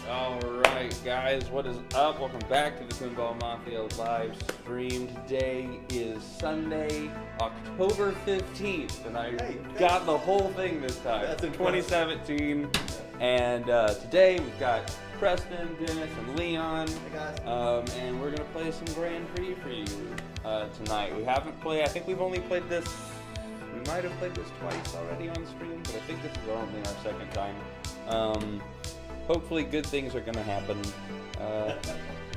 Alright guys, what is up? Welcome back to the Pinball Mafia live stream. Today is Sunday, October 15th, and I got the whole thing this time. That's 2017. And today we've got Preston, Dennis, and Leon. Hey guys. And we're going to play some Grand Prix for you tonight. We haven't played, I think we've only played this, we might have played this twice already on stream, but I think this is only our second time. Hopefully good things are going to happen.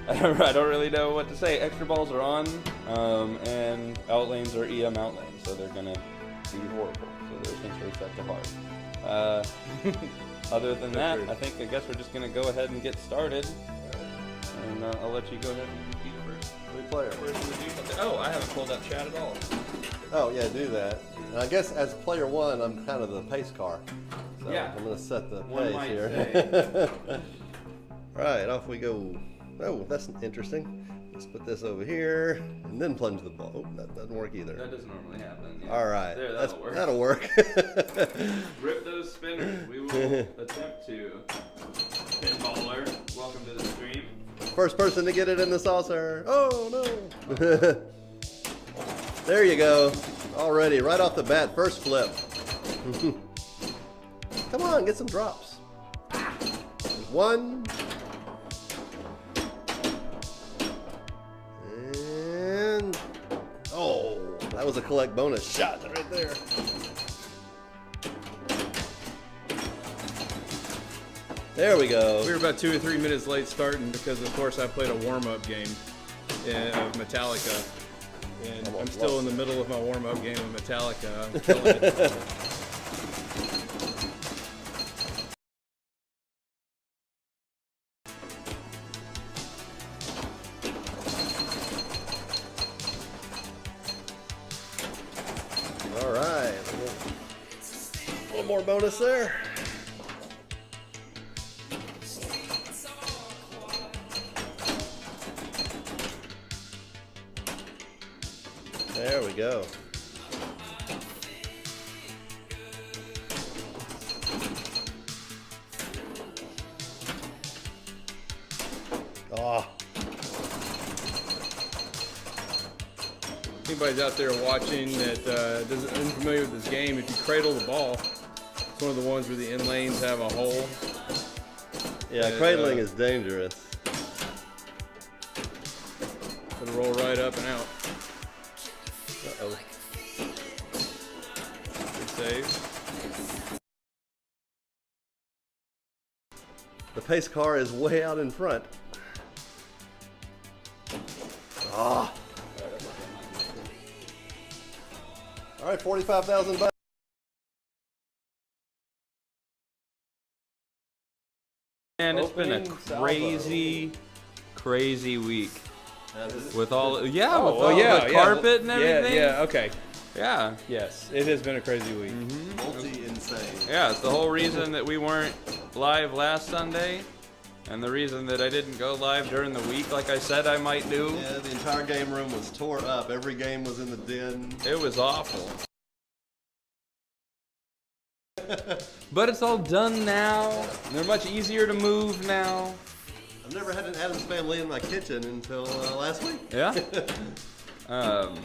I don't really know what to say. Extra balls are on, and outlanes are EM outlanes, so they're going to be horrible. So they're essentially set to hard. Other than that, I guess we're just going to go ahead and get started. And I'll let you go ahead and be first. New player. Oh, I haven't pulled up chat at all. Oh yeah, do that. And I guess as player one, I'm kind of the pace car. So Yeah. I'm going to set the One pace might here. say. Right, off we go. Oh, that's interesting. Let's put this over here and then plunge the ball. Oh, that doesn't work either. That doesn't normally happen. Yeah. All right, There, that'll work. Rip those spinners. We will attempt to. Pinballer, welcome to the stream. First person to get it in the saucer. Oh no. There you go. Already, right off the bat, first flip. Come on, get some drops. One. And oh, that was a collect bonus shot right there. There we go. We were about 2 or 3 minutes late starting because, of course, I played a warm-up game of Metallica. And I'm still in the middle of my warm-up game of Metallica. I'm killing it. All right. A little more bonus there. There we go. Oh. Anybody's out there watching that isn't familiar with this game, if you cradle the ball, it's one of the ones where the in lanes have a hole. Yeah, cradling is dangerous. It'll roll right up and out. Uh-oh. Good save. The pace car is way out in front. Ah. All right, 45,000 bucks. And it's been a Opening crazy week. With all, with Oh, all the carpet and everything. Yeah, okay. Yeah. Yes, it has been a crazy week. Multi-insane. Yeah, it's the whole reason that we weren't live last Sunday, and the reason that I didn't go live during the week like I said I might do. Yeah, the entire game room was tore up. Every game was in the den. It was awful. But it's all done now. And they're much easier to move now. I've never had an Addams family in my kitchen until last week. Yeah. Of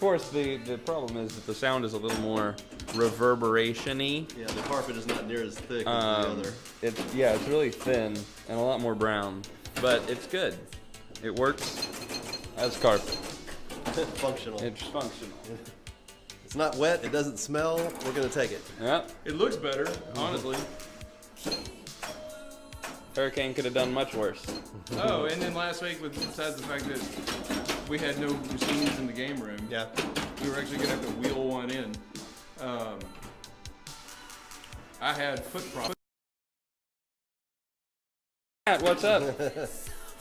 course, the problem is that the sound is a little more reverberation-y. Yeah, the carpet is not near as thick as the other. It's really thin and a lot more brown, but it's good. It works as carpet. Functional. It's functional. It's not wet. It doesn't smell. We're gonna take it. Yep. It looks better, honestly. Hurricane could have done much worse. Oh, and then last week, besides the fact that we had no machines in the game room, Yeah. we were actually gonna have to wheel one in. I had foot problems. Matt, what's up?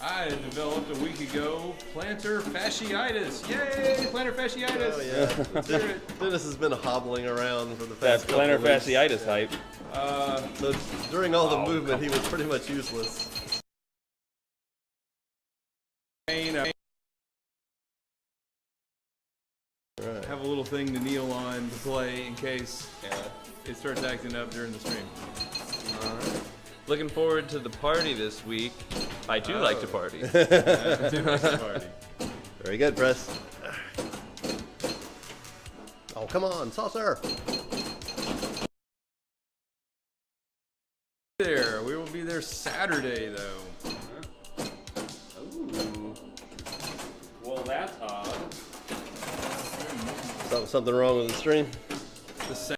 I had developed a week ago plantar fasciitis. Yay, plantar fasciitis. Oh yeah. Dennis has been hobbling around for the past couple Plantar of weeks. fasciitis hype. So during all the movement, he was pretty much useless. Right. Right. Have a little thing to kneel on to play in case it starts acting up during the stream. Looking forward to the party this week. I do like to party. I do like to party. Very good, Press. Oh, come on, saucer. There, we will be there Saturday though. Ooh. Well, that's odd. Something wrong with the stream? The same.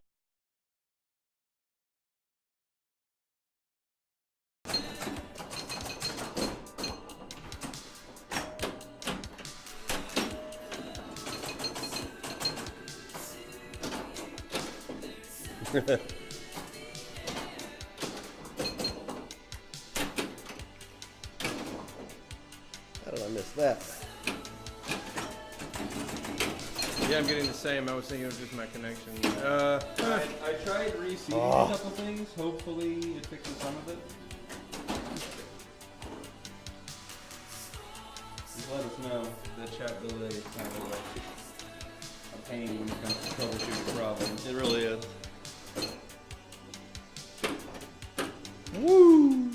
How did I miss that? Yeah, I'm getting the same. I was thinking it was just my connection. I tried reseating a couple things. Hopefully it fixes some of it. Just let us know. The chat delay is kind of a pain when it comes to troubleshooting problems. It really is. Woo!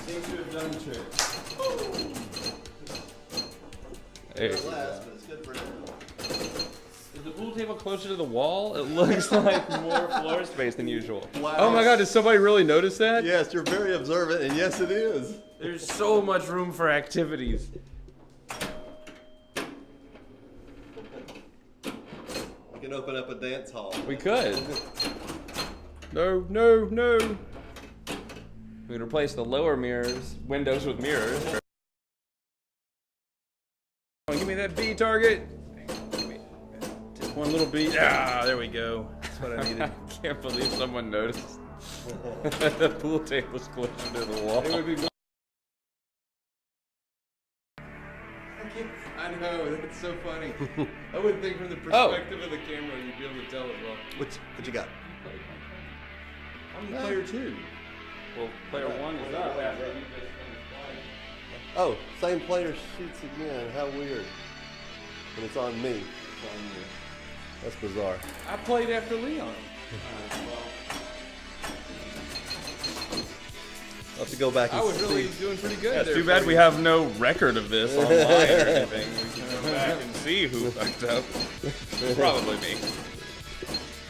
Seems to have done the trick. There you go. But it's good for now. Is the pool table closer to the wall? It looks like more floor space than usual. Wow. Oh my God! Did somebody really notice that? Yes, you're very observant, and yes, it is. There's so much room for activities. We can open up a dance hall. We could. No, no, no. We could replace the lower mirrors, windows with mirrors. Come on, give me that B target. Give me just one little B. Ah, there we go. That's what I I needed. can't believe someone noticed. The pool table's closer to the wall. It would be. I know, that's so funny. I wouldn't think from the perspective of the camera you'd be able to tell it well. What you got? I'm player 2. Well, player 1 is up after you just finished playing. Oh, same player shoots again. How weird. And it's on me. That's bizarre. I played after Leon. I'll have to go back and I was see. really doing pretty good. Yeah, it's there, too bad we have no record of this online or anything. We can go back and see who fucked up. Probably me.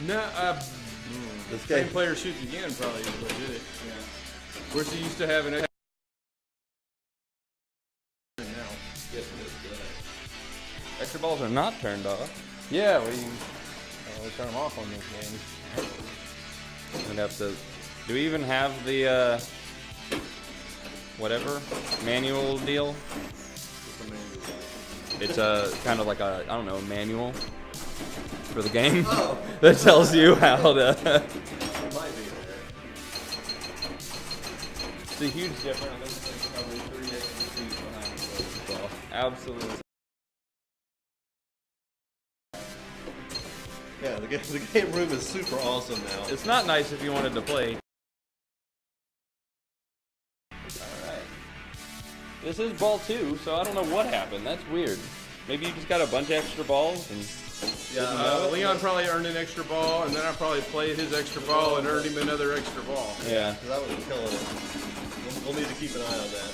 No, This same game. player shoots again probably is what did it. Yeah. Where's he used to have an extra now? Yes, it is good. Extra balls are not turned off. Yeah, we turn them off on this game. We'd have to. Do we even have the whatever manual deal? It's a kind of like a, I don't know, manual for the game that tells you how to. It might be there. It's a huge difference. There's probably 3 extra feet behind the ball. Absolutely. Yeah, the game room is super awesome now. It's not nice if you wanted to play. Alright. This is ball 2, so I don't know what happened. That's weird. Maybe you just got a bunch of extra balls and Leon probably earned an extra ball, and then I probably played his extra ball and earned him another extra ball. yeah. Because I was killing it. We'll need to keep an eye on that.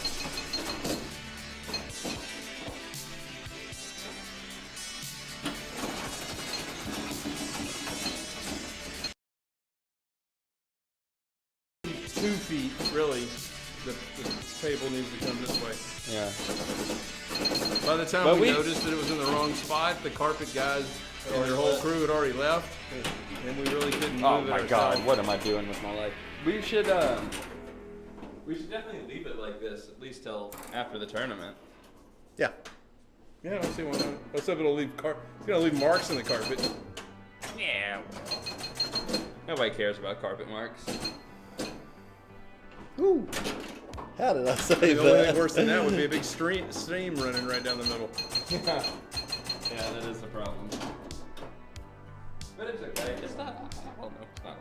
Two feet, really. The table needs to come this way. Yeah. By the time But we we- noticed that it was in the wrong spot, the carpet guys and their whole crew had already left, and we really couldn't move Oh it my ourselves. god, what am I doing with my life? We should definitely leave it like this, at least till after the tournament. Yeah. Yeah, I don't see why not. Let's hope it'll leave it's gonna leave marks in the carpet. Yeah. Nobody cares about carpet marks. Ooh. How did I say The only that? thing worse than that would be a big stream running right down the middle. Yeah, that is the problem. But it's okay. It's not. I don't know. It's not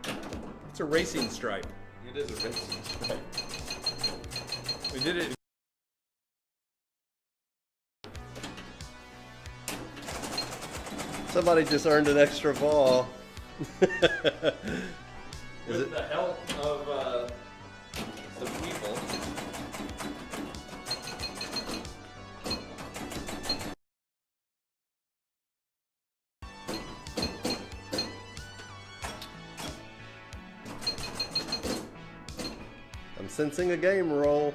a problem. It's a racing stripe. It is a racing stripe. We did it. Somebody just earned an extra ball. With the help of some people. I'm sensing a game roll.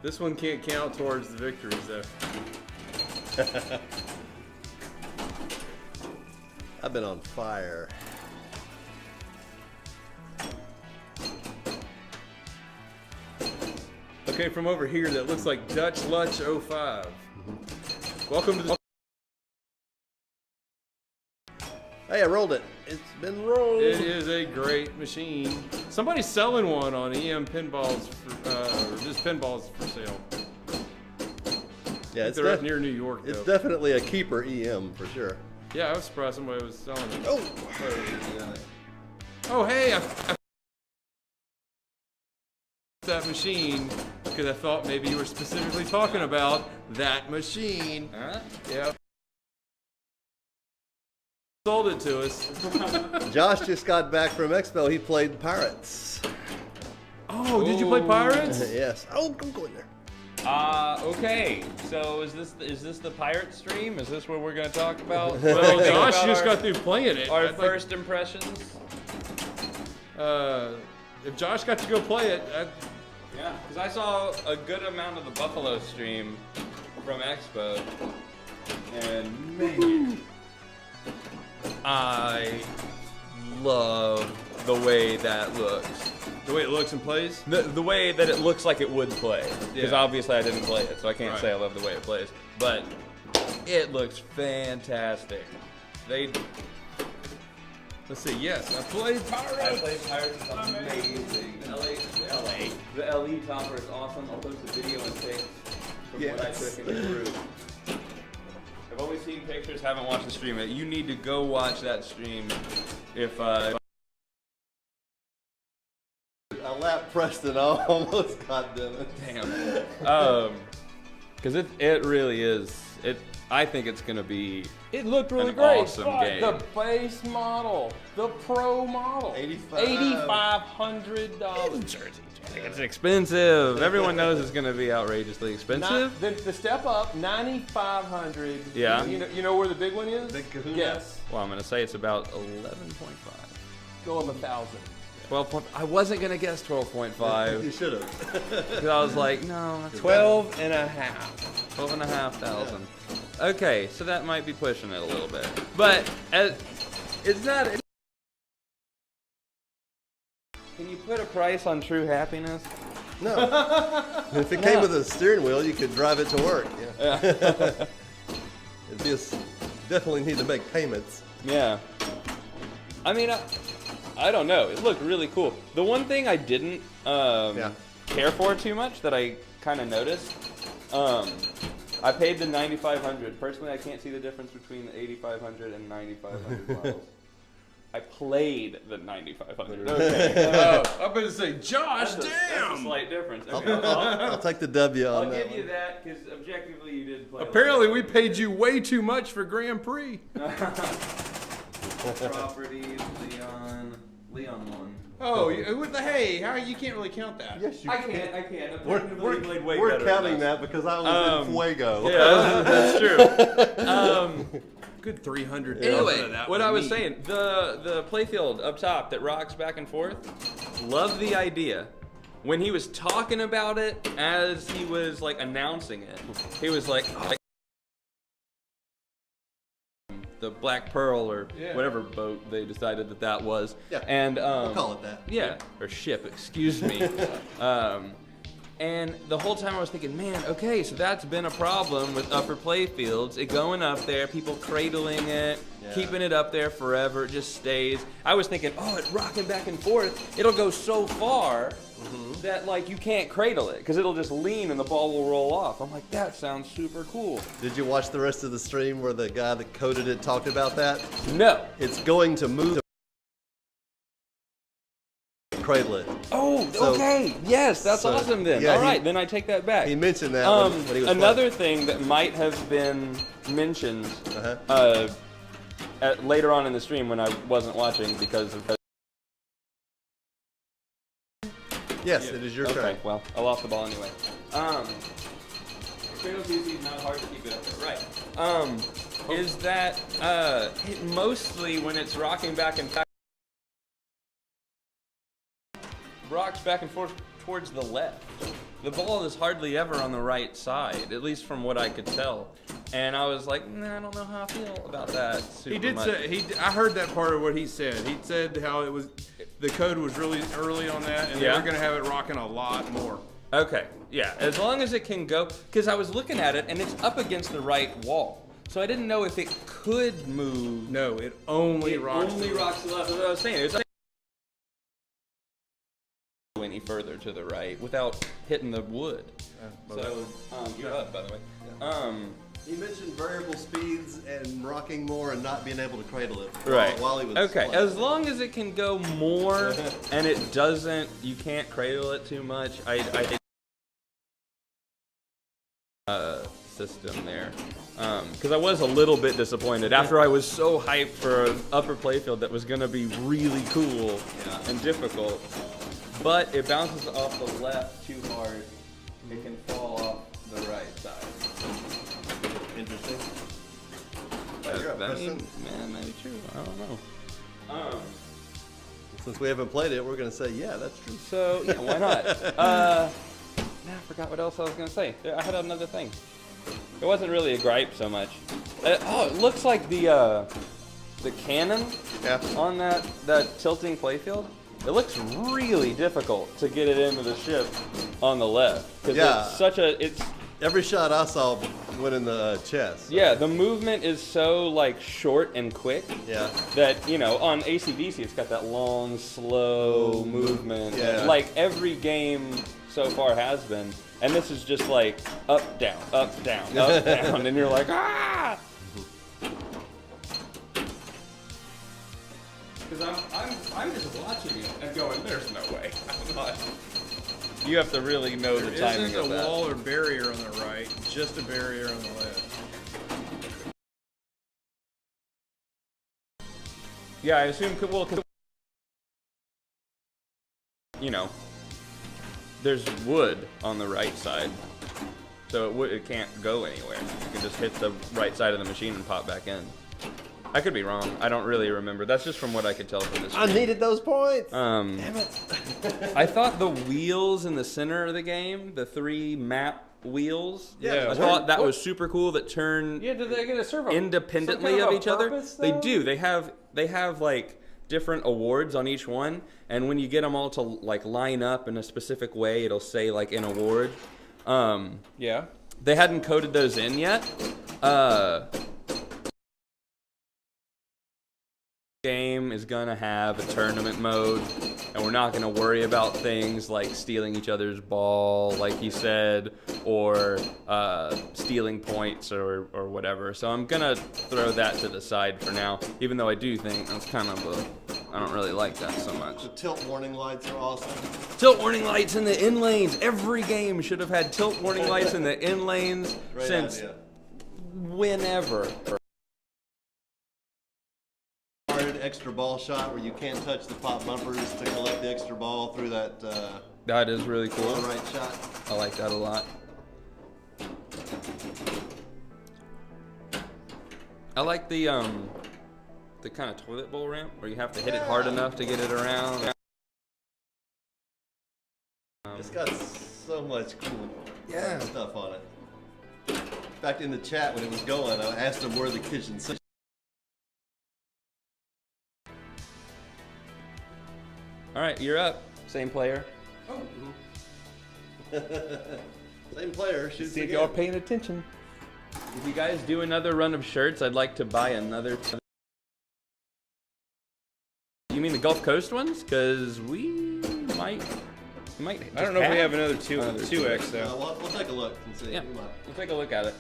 This one can't count towards the victories, though. I've been on fire. Okay, from over here, that looks like Dutch Lutch 05. Welcome to the... Hey, I rolled it. It's been rolled. It is a great machine. Somebody's selling one on EM Pinballs, or just Pinballs for sale. Yeah, They're up near New York, though. It's definitely a keeper EM for sure. Yeah, I was surprised somebody was selling it. Oh! Oh, hey, I that machine because I thought maybe you were specifically talking about that machine. Huh? Yeah. Sold it to us. Josh just got back from Expo. He played Pirates. Oh, did you play Pirates? Yes. Oh, don't go in there. Okay. So is this the pirate stream? Is this what we're gonna talk about? Well, Think Josh about just got through playing it. our I'd first impressions. if Josh got to go play it, Yeah, because I saw a good amount of the Buffalo stream from Expo, and man, I love the way that looks. the way it looks and plays. The way that it looks like it would play. Because Yeah. obviously I didn't play it, so I can't Right. say I love the way it plays. But it looks fantastic. Let's see. Yes, I played Pirates. I played Pirates. It's amazing. The LE topper is awesome. I'll post a video and pics from what I took in the group. I've always seen pictures, haven't watched the stream yet. You need to go watch that stream if I lapped Preston almost. God damn it. damn. Because it really is. I think it's gonna be. It looked really An great. awesome but game. The base model, the pro model, $8,500. It's expensive. Everyone knows it's gonna be outrageously expensive. The step up, $9,500. Yeah. You know where the big one is? Big kahuna. Yes. Well, I'm gonna say it's about 11.5. Go on 1,000. 12. I wasn't gonna guess 12.5 You should have. because I was like, no, that's 12 and a half. 12,500. Okay, so that might be pushing it a little bit, but it's not. Can you put a price on true happiness? No. If it came with a steering wheel, you could drive it to work. Yeah. It just definitely need to make payments. Yeah. I mean, I don't know. It looked really cool. The one thing I didn't care for too much that I kind of noticed, I paid the 9,500. Personally, I can't see the difference between the 8,500 and 9,500 models. I played the 9,500. Okay. I'm going to say, Josh, That's a damn. slight difference. Okay, I'll take the W on I'll that give you one. that because objectively you did play. Apparently, we paid you way too much for Grand Prix. Properties, Leon won. Oh, with the hey, how you can't really count that. Yes, you I can. can't. Objectively, We're, you played way we're better counting than us. that because I was in Fuego. Yeah, that's true. Good 300. Anyway, that what was I was neat. saying, the playfield up top that rocks back and forth, love the idea. When he was talking about it as he was like announcing it, he was like, the Black Pearl or whatever boat they decided that was. Yeah, and we'll call it that. Yeah, or ship, excuse me. And the whole time I was thinking, man, okay, so that's been a problem with upper playfields. It going up there, people cradling it, keeping it up there forever, it just stays. I was thinking, oh, it's rocking back and forth. It'll go so far that like you can't cradle it because it'll just lean and the ball will roll off. I'm like, that sounds super cool. Did you watch the rest of the stream where the guy that coded it talked about that? No. It's going to move. cradle it. Oh, So- okay. Yes, that's so, awesome then. yeah, All right, then I take that back. He mentioned that when he was Another thing that might have been mentioned later on in the stream when I wasn't watching because of. Yes, it is your turn. Okay, well, I lost the ball anyway. Cradle PC is not hard to keep it up there. Right. Is that it mostly when it's rocking back and back, rocks back and forth towards the left. The ball is hardly ever on the right side, at least from what I could tell. And I was like, nah, I don't know how I feel about that. He did say I heard that part of what he said. He said how it was the code was really early on that, and they were going to have it rocking a lot more. Okay, yeah, as long as it can go, because I was looking at it and it's up against the right wall, so I didn't know if it could move. No, it only rocks. Only rocks to the left. That's what I was saying. It's any further to the right without hitting the wood. So you're up, by the way. He mentioned variable speeds and rocking more and not being able to cradle it while he was okay, playing. as long as it can go more and it doesn't, you can't cradle it too much. I system there because I was a little bit disappointed after I was so hyped for an upper playfield that was going to be really cool and difficult, but it bounces off the left too hard. It can fall off the right side. Interesting. Man, maybe true. I don't know. Since we haven't played it, we're going to say, yeah, that's true. So, yeah, why not? I forgot what else I was going to say. I had another thing. It wasn't really a gripe so much. It looks like the cannon on that tilting playfield. It looks really difficult to get it into the ship on the left. Because it's every shot I saw went in the chest. So. Yeah, the movement is so like short and quick. Yeah. That on ACDC it's got that long, slow movement. Yeah. Like every game so far has been, and this is just like up, down, up, down, up, down, and you're like ah. Because I'm just watching it and going, there's no way. I'm not. You have to really know the timing of that. There isn't a wall or barrier on the right, just a barrier on the left. Yeah, I assume, there's wood on the right side, so it can't go anywhere. You can just hit the right side of the machine and pop back in. I could be wrong. I don't really remember. That's just from what I could tell from this. I needed those points. Damn it. I thought the wheels in the center of the game, the 3 map wheels. Yeah. I thought that was super cool. That turn. Yeah, did they get a serve independently of each other? They do. They have like different awards on each one, and when you get them all to like line up in a specific way, it'll say like an award. Yeah. They hadn't coded those in yet. Game is gonna have a tournament mode, and we're not gonna worry about things like stealing each other's ball, like he said, or stealing points or whatever. So I'm gonna throw that to the side for now, even though I do think that's kind of I don't really like that so much. The tilt warning lights are awesome. Tilt warning lights in the in lanes. Every game should have had tilt warning lights in the in lanes since whenever. Extra ball shot where you can't touch the pop bumpers to collect the extra ball through that That is really cool. right shot. I like that a lot. I like the kind of toilet bowl ramp where you have to hit it hard enough to get it around. It's got so much cool stuff on it. In fact, in the chat when it was going, I asked him where the kitchen sink. All right, you're up. Same player. Oh. Same player. Shoots See if again. y'all paying attention. If you guys do another run of shirts, I'd like to buy another. You mean the Gulf Coast ones? Because we might. I don't know if we have another 2X though. We'll take a look and see. Yeah, we'll take a look at it.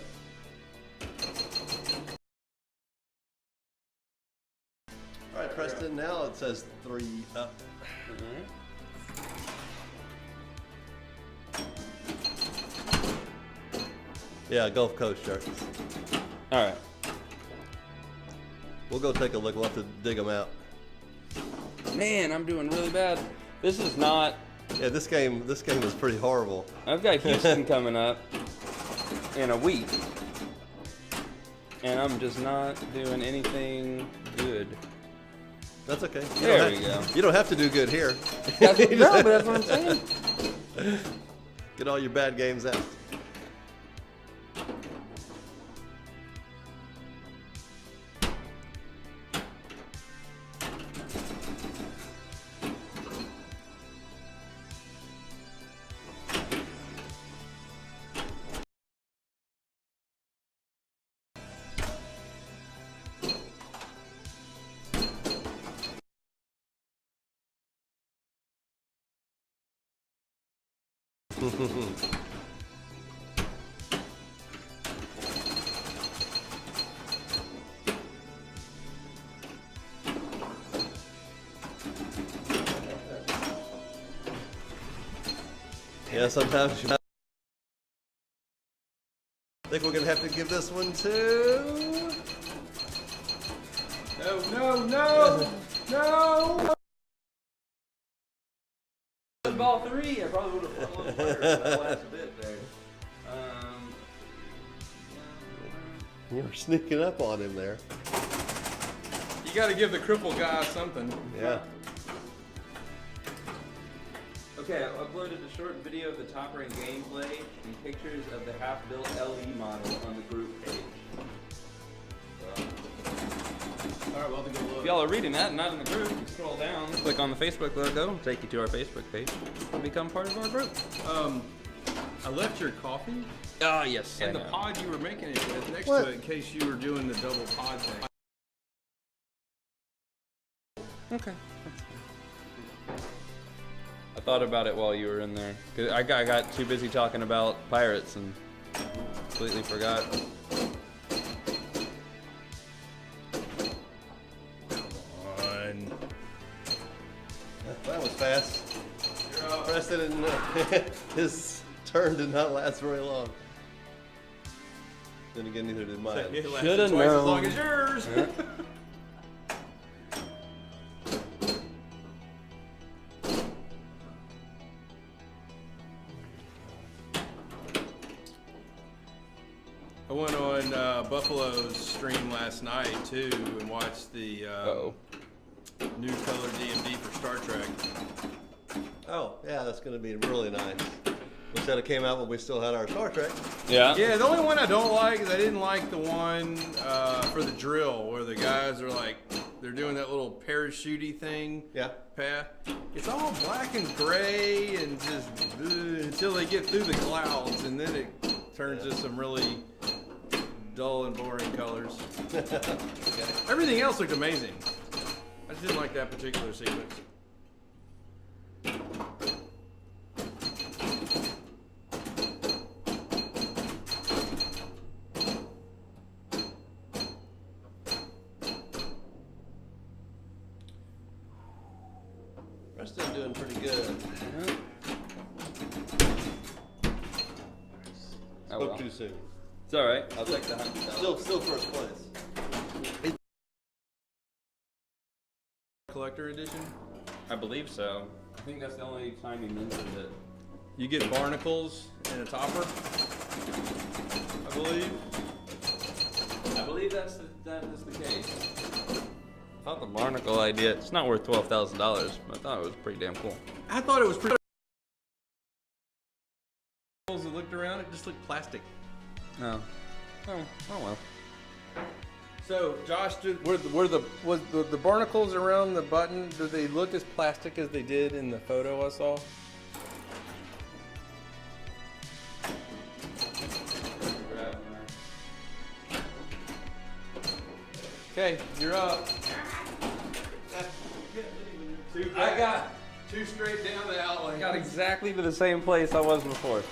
All right, Preston. Now it says 3 up. Yeah, Gulf Coast sharks. All right. We'll go take a look. We'll have to dig them out. Man, I'm doing really bad. This is not. Yeah, this game is pretty horrible. I've got Houston coming up in a week, and I'm just not doing anything good. That's okay. There we go. You don't have to do good here. No, but that's what I'm saying. Get all your bad games out. Yeah, sometimes you. I think we're gonna have to give this one to. No! Ball 3, I probably would have put a little better for that last bit there. You were sneaking up on him there. You got to give the cripple guy something. Yeah. Okay, I uploaded a short video of the top rank gameplay and pictures of the half-built LE model on the group page. All right, well, to go If look. y'all are reading that and not in the group, you can scroll down, click on the Facebook logo, take you to our Facebook page, and become part of our group. I left your coffee Ah, yes. and the pod you were making it with next What? to it in case you were doing the double pod thing. Okay. I thought about it while you were in there. 'Cause I got too busy talking about pirates and completely forgot. That was fast. Preston and his turn did not last very long. Then again, neither did mine. It lasted Shoulda twice as known. long as yours. Yeah. I went on Buffalo's stream last night too and watched the new color DMD for Star Trek. Oh, yeah, that's going to be really nice. Wish that it came out when we still had our Star Trek. Yeah? Yeah, the only one I don't like is I didn't like the one for the drill where the guys are like, they're doing that little parachutey thing. Yeah. Path. It's all black and gray and just until they get through the clouds, and then it turns to some really dull and boring colors. Okay. Everything else looked amazing. I just didn't like that particular sequence. Preston's doing pretty good. Oh, Spoke well. too soon. It's alright. I'll take the $100. Still first place. Collector edition. I believe so. I think that's the only time he mentioned it. You get barnacles and a topper, I believe. I believe that is the case. I thought the barnacle idea, it's not worth $12,000, but I thought it was pretty damn cool. I thought it was pretty. As I looked around, it just looked plastic. Oh. Oh well. So, Josh, were the barnacles around the button? Do they look as plastic as they did in the photo I saw? Okay, you're up. I got two straight down the alley. I got exactly to the same place I was before.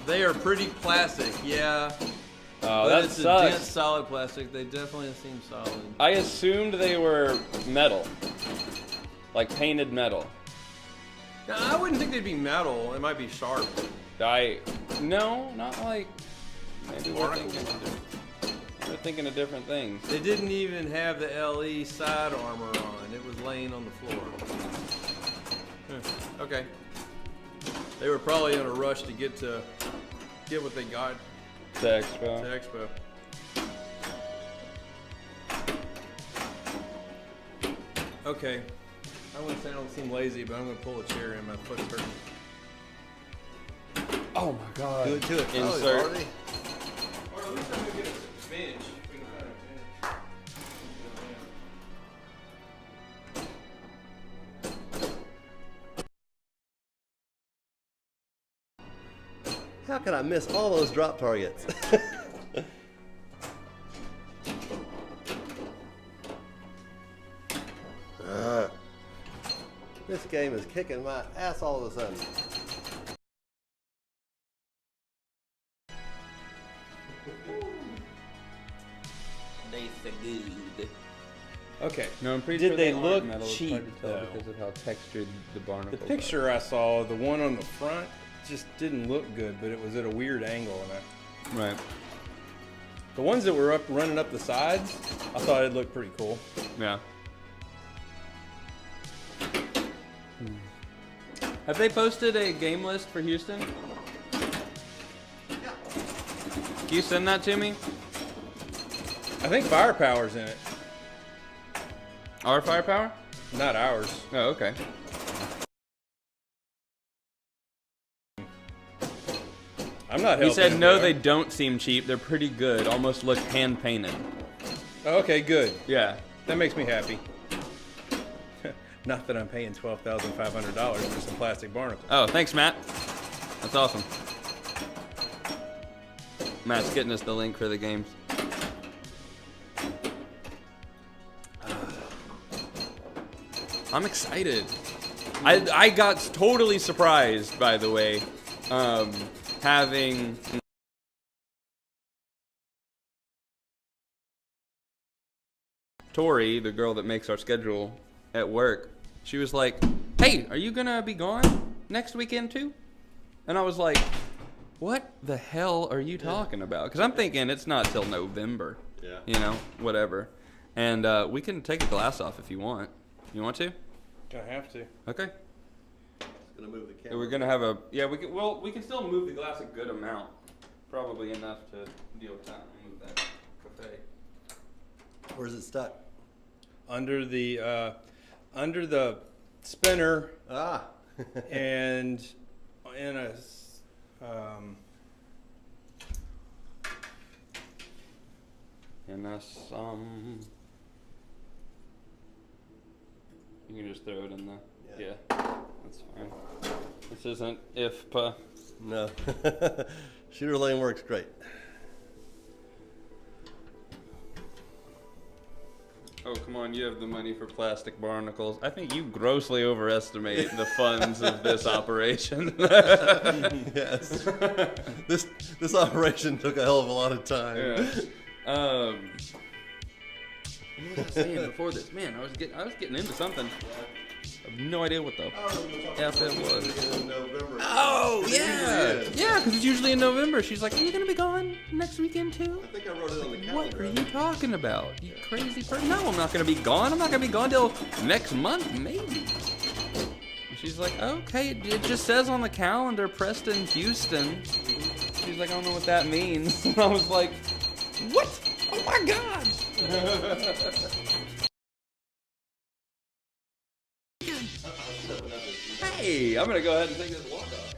They are pretty plastic, yeah. Oh, But that it's sucks. a dense, solid plastic. They definitely seem solid. I assumed they were metal, like painted metal. Now, I wouldn't think they'd be metal. It might be sharp. No, not like. Maybe we're thinking of different things. They didn't even have the LE side armor on. It was laying on the floor. Okay. They were probably in a rush to get what they got To Expo. to Expo. Okay. I wouldn't say I don't seem lazy, but I'm going to pull a chair in. My foot's hurting. Oh my god. Do it to it. Insert. Oh, already? Or at least I'm going to get a bench. We can find a bench. How could I miss all those drop targets? This game is kicking my ass all of a sudden. They so good. Okay. No, I'm pretty Did sure they aren't look metal. It's cheap, hard to tell though? because of how textured the barnacles The picture I saw, the one on the front, just didn't look good, but it was at a weird angle. And are. Right. the ones that were running up the sides, I thought it looked pretty cool. Yeah. Have they posted a game list for Houston? Can you send that to me? I think Firepower's in it. Our firepower? Not ours. Oh, okay. I'm not He helping. said if no, are. they don't seem cheap. They're pretty good. Almost look hand painted. Okay, good. Yeah. That makes me happy. Not that I'm paying $12,500 for some plastic barnacles. Oh, thanks, Matt. That's awesome. Matt's getting us the link for the games. I'm excited. I got totally surprised, by the way, having Tori, the girl that makes our schedule at work. She was like, "Hey, are you gonna be gone next weekend too?" And I was like, "What the hell are you talking about?" Because I'm thinking it's not till November. Yeah. You know, whatever. And we can take a glass off if you want. You want to? I have to. Okay. Gonna move the camera. We're gonna have a we can still move the glass a good amount, probably enough to deal with that. I'll move that buffet. Where's it stuck? Under the spinner Ah. and in a And that's you can just throw it in the Yeah. that's fine. This isn't IFPA. No. Shooter lane works great. Oh, come on, you have the money for plastic barnacles. I think you grossly overestimate the funds of this operation. Yes. This operation took a hell of a lot of time. Yeah. What was I saying before this? Man, I was getting into something. I have no idea what the F it was. In November. Oh, yeah. Usually is. Yeah, because it's usually in November. She's like, "Are you going to be gone next weekend too?" I think I wrote it on the calendar. What are you talking about? You crazy person. No, I'm not going to be gone. I'm not going to be gone till next month, maybe. And she's like, "Okay, it just says on the calendar, Preston, Houston." She's like, "I don't know what that means." And I was like, "What? Oh my God." Hey, I'm going to go ahead and take this walk off.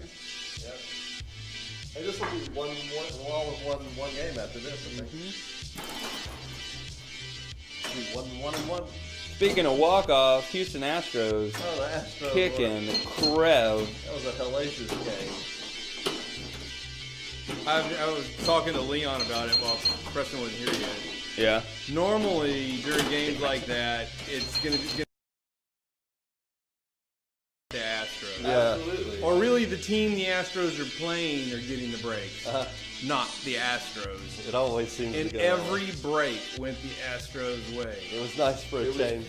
Hey, this will be one game after this, I think. One. Speaking of walk-off, Houston Astros Oh, the Astros. kicking Krev. That was a hellacious game. I was talking to Leon about it while Preston wasn't here yet. Yeah. Normally during games like that, it's gonna be the Astros. Yeah. Absolutely. Or really the team the Astros are playing are getting the breaks, not the Astros. It always seems to And go that way. every break went the Astros' way. It was nice for a change.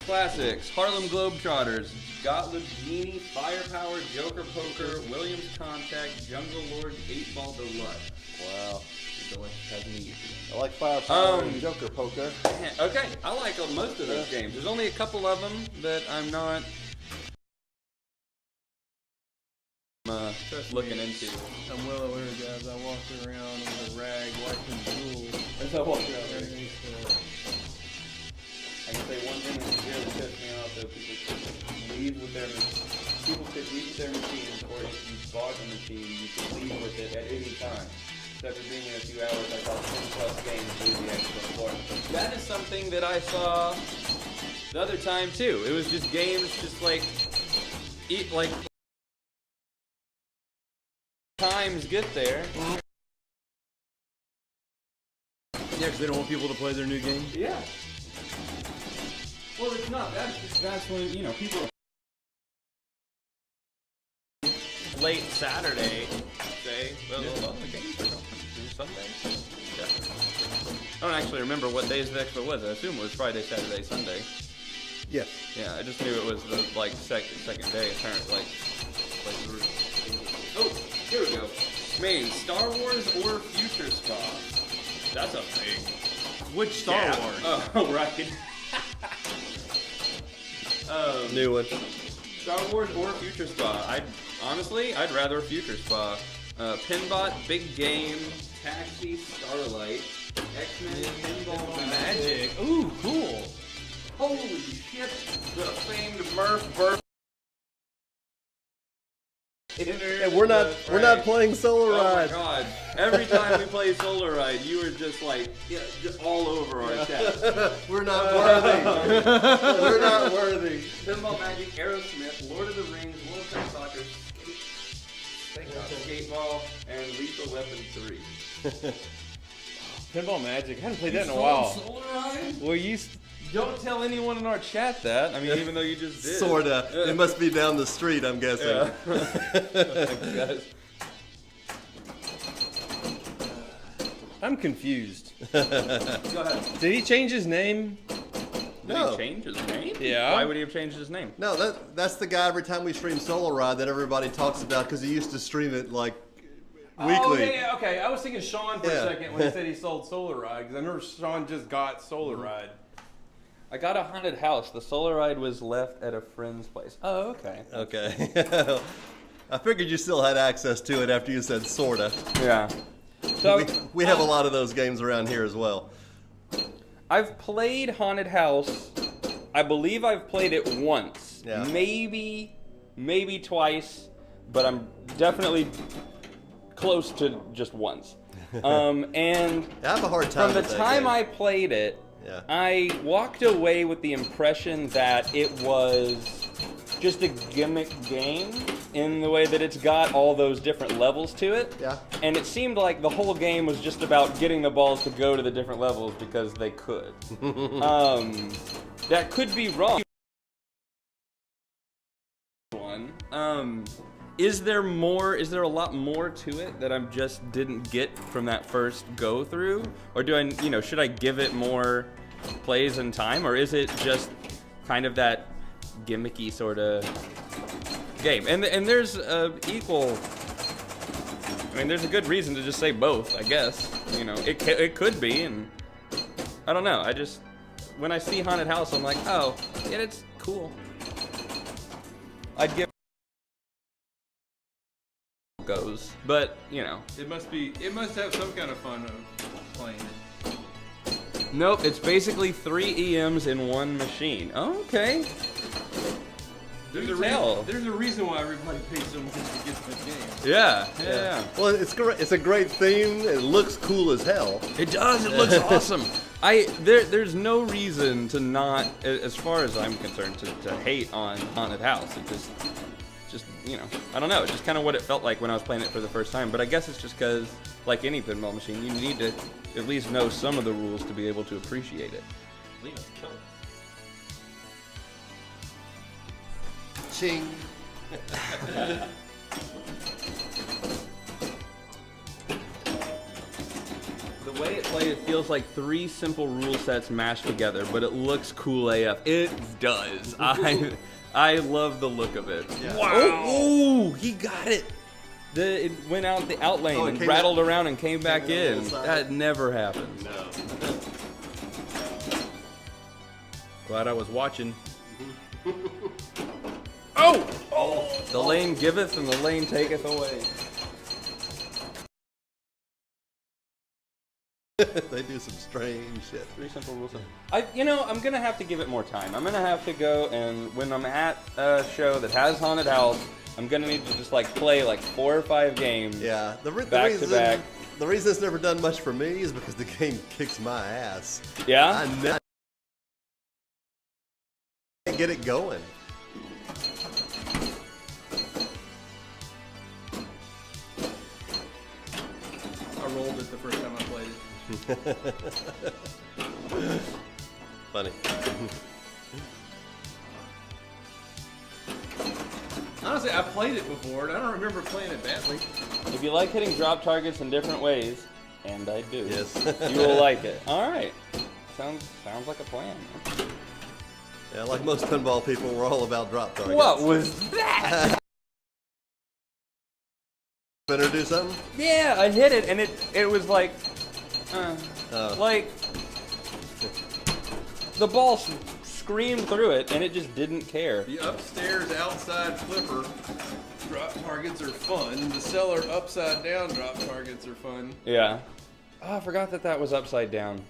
Classics, Harlem Globetrotters, Gottlieb Genie, Firepower, Joker Poker, Williams Contact, Jungle Lord, 8-Ball Deluxe. Wow. The Deluxe has me. I like Firepower and Joker Poker. Okay, I like most of those games. There's only a couple of them that I'm not looking into. I'm well aware, guys. I walked around with a rag wiping jewels. As I walk around here. I can say one thing that really pissed me off though, people could leave with their machines, or if you bought a machine, you could leave with it at any time. So after being in a few hours, I saw 10 plus games leave the extra floor. That is something that I saw the other time too. It was just games, just like times get there. Yeah, because they don't want people to play their new game. Yeah. Well, it's not. That's when, you know, people late Saturday say, well, the games are going through Sunday. Yeah. I don't actually remember what days the expo was. I assume it was Friday, Saturday, Sunday. Yes. Yeah, I just knew it was the second day. Apparently, oh, here we go. Maine, Star Wars or Future Spa? That's a thing. Which Star Wars? Oh, right. New one. Star Wars or Future Spa? I'd rather Future Spa. Pinbot, Big Game, Taxi, Starlight, X-Men, Pinball Magic. Ooh, cool. Holy shit! The famed Murph Burp. And we're not playing Solar Oh my Ride. god! Every time we play Solar Ride, you were just like just all over our chat. We're not worthy. We're not worthy. Pinball Magic, Aerosmith, Lord of the Rings, World Cup Soccer, Skateball, and Lethal Weapon 3. Pinball Magic. I haven't played that in a while. Solar Ride? Well, Don't tell anyone in our chat that. I mean, even though you just did. Sorta. It must be down the street, I'm guessing. Guys. I'm confused. Go ahead. Did he change his name? Did No. he change his name? Yeah. Why would he have changed his name? No, that's the guy every time we stream Solar Ride that everybody talks about because he used to stream it like weekly. Oh, yeah, okay. I was thinking Sean for Yeah. a second when he said he sold Solar Ride, because I remember Sean just got Solar Ride. I got a haunted house. The Solar Ride was left at a friend's place. Oh, okay. Okay. I figured you still had access to it after you said sorta. Yeah. So We have a lot of those games around here as well. I've played Haunted House. I believe I've played it once. Yeah. Maybe twice, but I'm definitely close to just once. And I have a hard time from the with that time game. I played it, Yeah. I walked away with the impression that it was just a gimmick game in the way that it's got all those different levels to it. Yeah. And it seemed like the whole game was just about getting the balls to go to the different levels because they could. That could be wrong. Is there a lot more to it that I just didn't get from that first go through? Or should I give it more plays and time? Or is it just kind of that gimmicky sort of game? And there's there's a good reason to just say both, I guess. It could be, and I don't know. When I see Haunted House, I'm like, oh, yeah, it's cool. I'd give goes, but It must have some kind of fun of playing it. nope. It's basically 3 EMs in one machine. Okay. There's a reason why everybody pays so much to get this game. Yeah. Well, it's great. It's a great theme. It looks cool as hell. It does. It looks awesome. There's no reason to not, as far as I'm concerned, to hate on Haunted House. It just I don't know. It's just kind of what it felt like when I was playing it for the first time. But I guess it's just because, like any pinball machine, you need to at least know some of the rules to be able to appreciate it. Ching. The way it plays, it feels like 3 simple rule sets mashed together, but it looks cool AF. It does. I love the look of it. Yeah. Wow! Oh, he got it. It went out the out lane and rattled around and came back in. That never happens. No. Glad I was watching. Oh! The lane giveth and the lane taketh away. They do some strange shit. 3 simple rules. I'm gonna have to give it more time. I'm gonna have to go, and when I'm at a show that has haunted house, I'm gonna need to just like play like 4 or 5 games. Yeah, the back reason, to back. The reason it's never done much for me is because the game kicks my ass. Yeah. I never get it going. I rolled it the first time I played it. Funny. Honestly, I played it before, and I don't remember playing it badly. If you like hitting drop targets in different ways, and I do, Yes. you will like it. All right. Sounds like a plan. Yeah, like most pinball people, we're all about drop targets. What was that? Better do something? Yeah, I hit it, and it was like, like the ball screamed through it, and it just didn't care. The upstairs outside flipper drop targets are fun. The cellar upside down drop targets are fun. Yeah. Oh, I forgot that was upside down.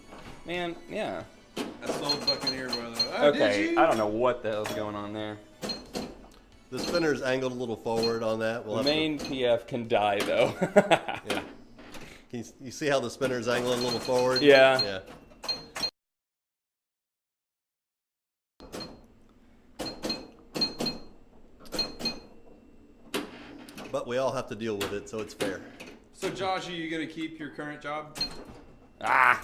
Man, yeah. I sold Buccaneer, by the way. Okay, Did you? I don't know what the hell's going on there. The spinner's angled a little forward on that. We'll The have main PF can die, though. yeah. Can you see how the spinner's angling a little forward? Yeah. Yeah. But we all have to deal with it, so it's fair. So, Josh, are you going to keep your current job? Ah!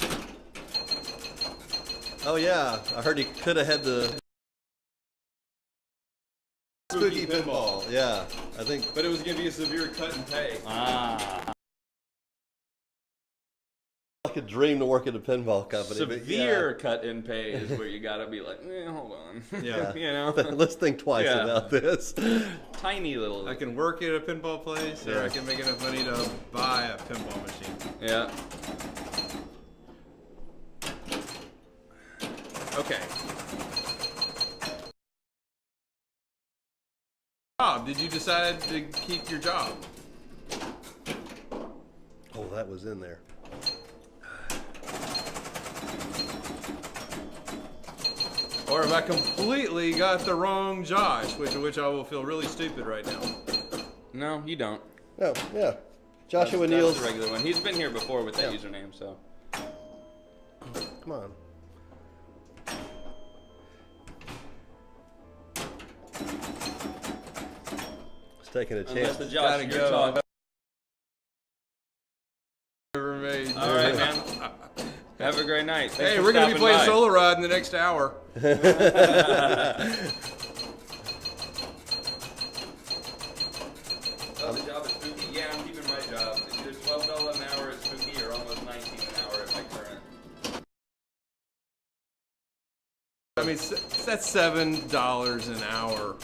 Oh yeah, I heard he could have had the spooky pinball. Yeah, I think. But it was going to be a severe cut and pay. Ah. Like a dream to work at a pinball company. Severe cut in pay is where you gotta be like, hold on. Yeah. You know? Let's think twice Yeah. about this. Tiny little. I can work at a pinball place, or Yeah. I can make enough money to buy a pinball machine. Yeah. Okay. Bob, did you decide to keep your job? Oh, that was in there. Or have I completely got the wrong Josh, which I will feel really stupid right now. No, you don't. Oh, yeah. Joshua That's Neal's. the regular one. He's been here before with that Yeah. username, so. Come on. It's taking a Unless chance. the Josh Gotta you're go. talking. Ever made. All right, man. Have a great night. Thanks Hey, for we're gonna be stopping playing by. Solar Rod in the next hour. Oh, the job is spooky. Yeah, I'm keeping my job. It's either $12 an hour at spooky or almost $19 an hour at my current. I mean, that's $7 an hour.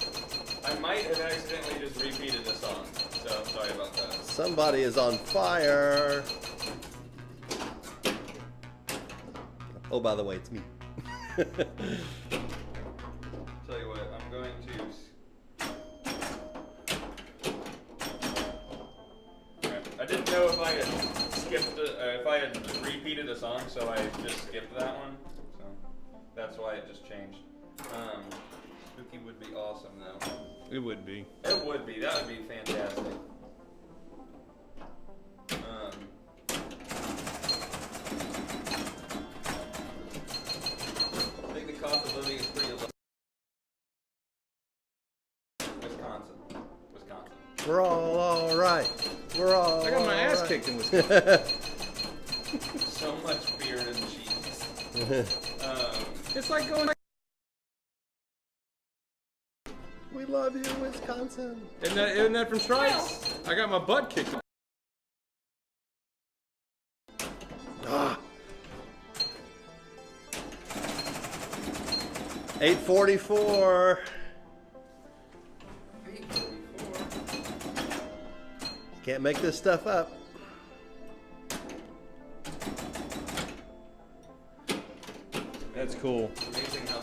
I might have accidentally just repeated the song, so sorry about that. Somebody is on fire. Oh, by the way, it's me. Tell you what, I'm going to. I didn't know if I had skipped if I had repeated a song, so I just skipped that one. So that's why it just changed. Spooky would be awesome, though. It would be. It would be. That would be fantastic. I think the cost of living is pretty low. Wisconsin. We're all right. We're all. I got my ass right. kicked in Wisconsin. So much beer and cheese. It's like going. We love you, Wisconsin. Isn't that from Strikes? I got my butt kicked. Ah. 844. Can't make this stuff up. That's cool.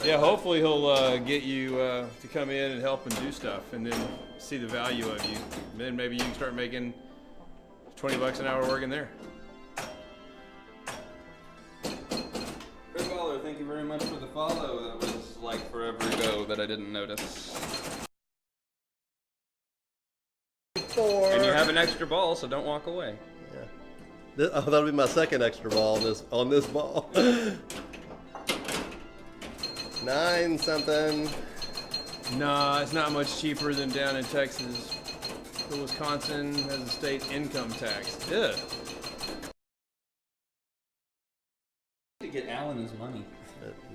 Yeah, hopefully he'll get you to come in and help and do stuff, and then see the value of you. And then maybe you can start making $20 an hour working there. Pinballer, thank you very much for the follow. That was like forever ago that I didn't notice. And you have an extra ball, so don't walk away. Yeah. That'll be my second extra ball on this ball. 9 something. Nah, it's not much cheaper than down in Texas. But Wisconsin has a state income tax. Ugh. To get Alan his money.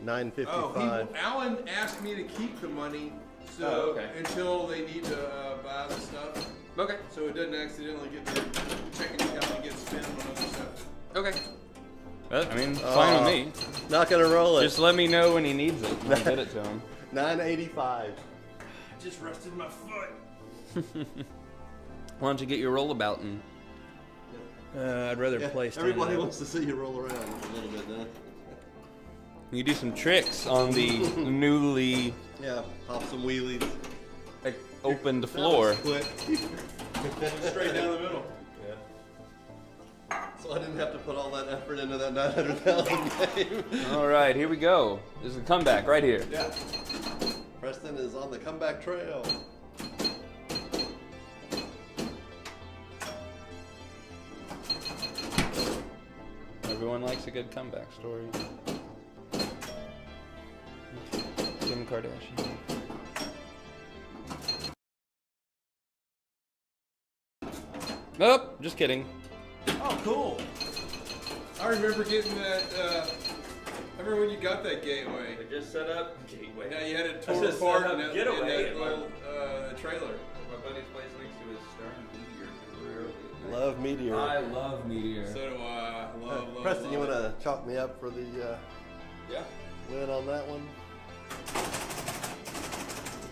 955. Alan asked me to keep the money until they need to buy the stuff. Okay. So it doesn't accidentally get the checking account and get spent on other stuff. Okay. I mean, fine with me. Not gonna roll it. Just let me know when he needs it. I'll get it to him. 985. I just rested my foot. Why don't you get your rollabout and... I'd rather play stand Everybody up. wants to see you roll around a little bit, huh? You do some tricks on the newly Yeah, hop some wheelies. opened floor. Quick. Straight down the middle. Yeah. So I didn't have to put all that effort into that 900,000 game. All right, here we go. This is a comeback right here. Yeah. Preston is on the comeback trail. Everyone likes a good comeback story. Kim Kardashian. Nope, just kidding. Oh, cool. I remember getting that. I remember when you got that gateway. I just set up gateway. Now you had it I tore just apart set in up that, getaway. in that little trailer. My buddy's place next to his Stern Meteor. Love Meteor. I love Meteor. So do I. Love. Preston, you want to chalk me up for the Yeah. win on that one?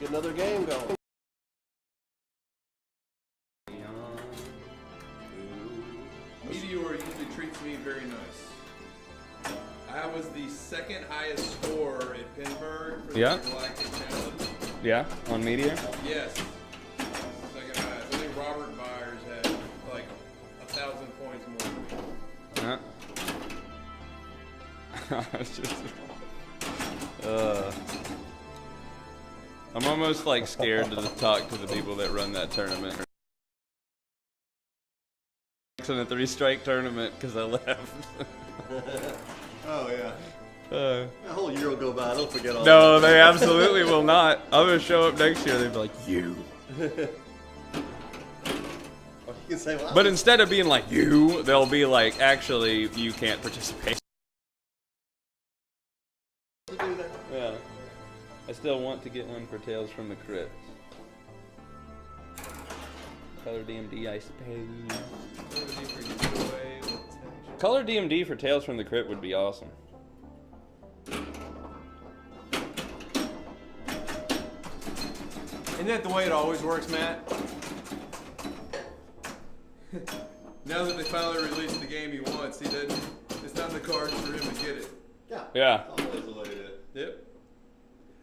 Get another game going. Meteor usually treats me very nice. I was the second highest score at Pinburg for the Galactic Challenge. Yeah, on Meteor? Yes. Second highest. I think Robert Byers had like 1,000 points more than me. It's just, I'm almost like scared to talk to the people that run that tournament. In a 3-strike tournament because I left. Oh yeah. A whole year will go by. Don't forget all. No, they absolutely will not. I'm gonna show up next year. They'll be like, you. You can say, well, But instead of being like you, they'll be like, actually, you can't participate. Yeah. I still want to get one for Tales from the Crypt. Color DMD, I suppose. Color DMD for Tales from the Crypt would be awesome. Isn't that the way it always works, Matt? Now that they finally released the game he wants, he doesn't. It's not in the cards for him to get it. Yeah. Yeah. That's always the way it is. Yep.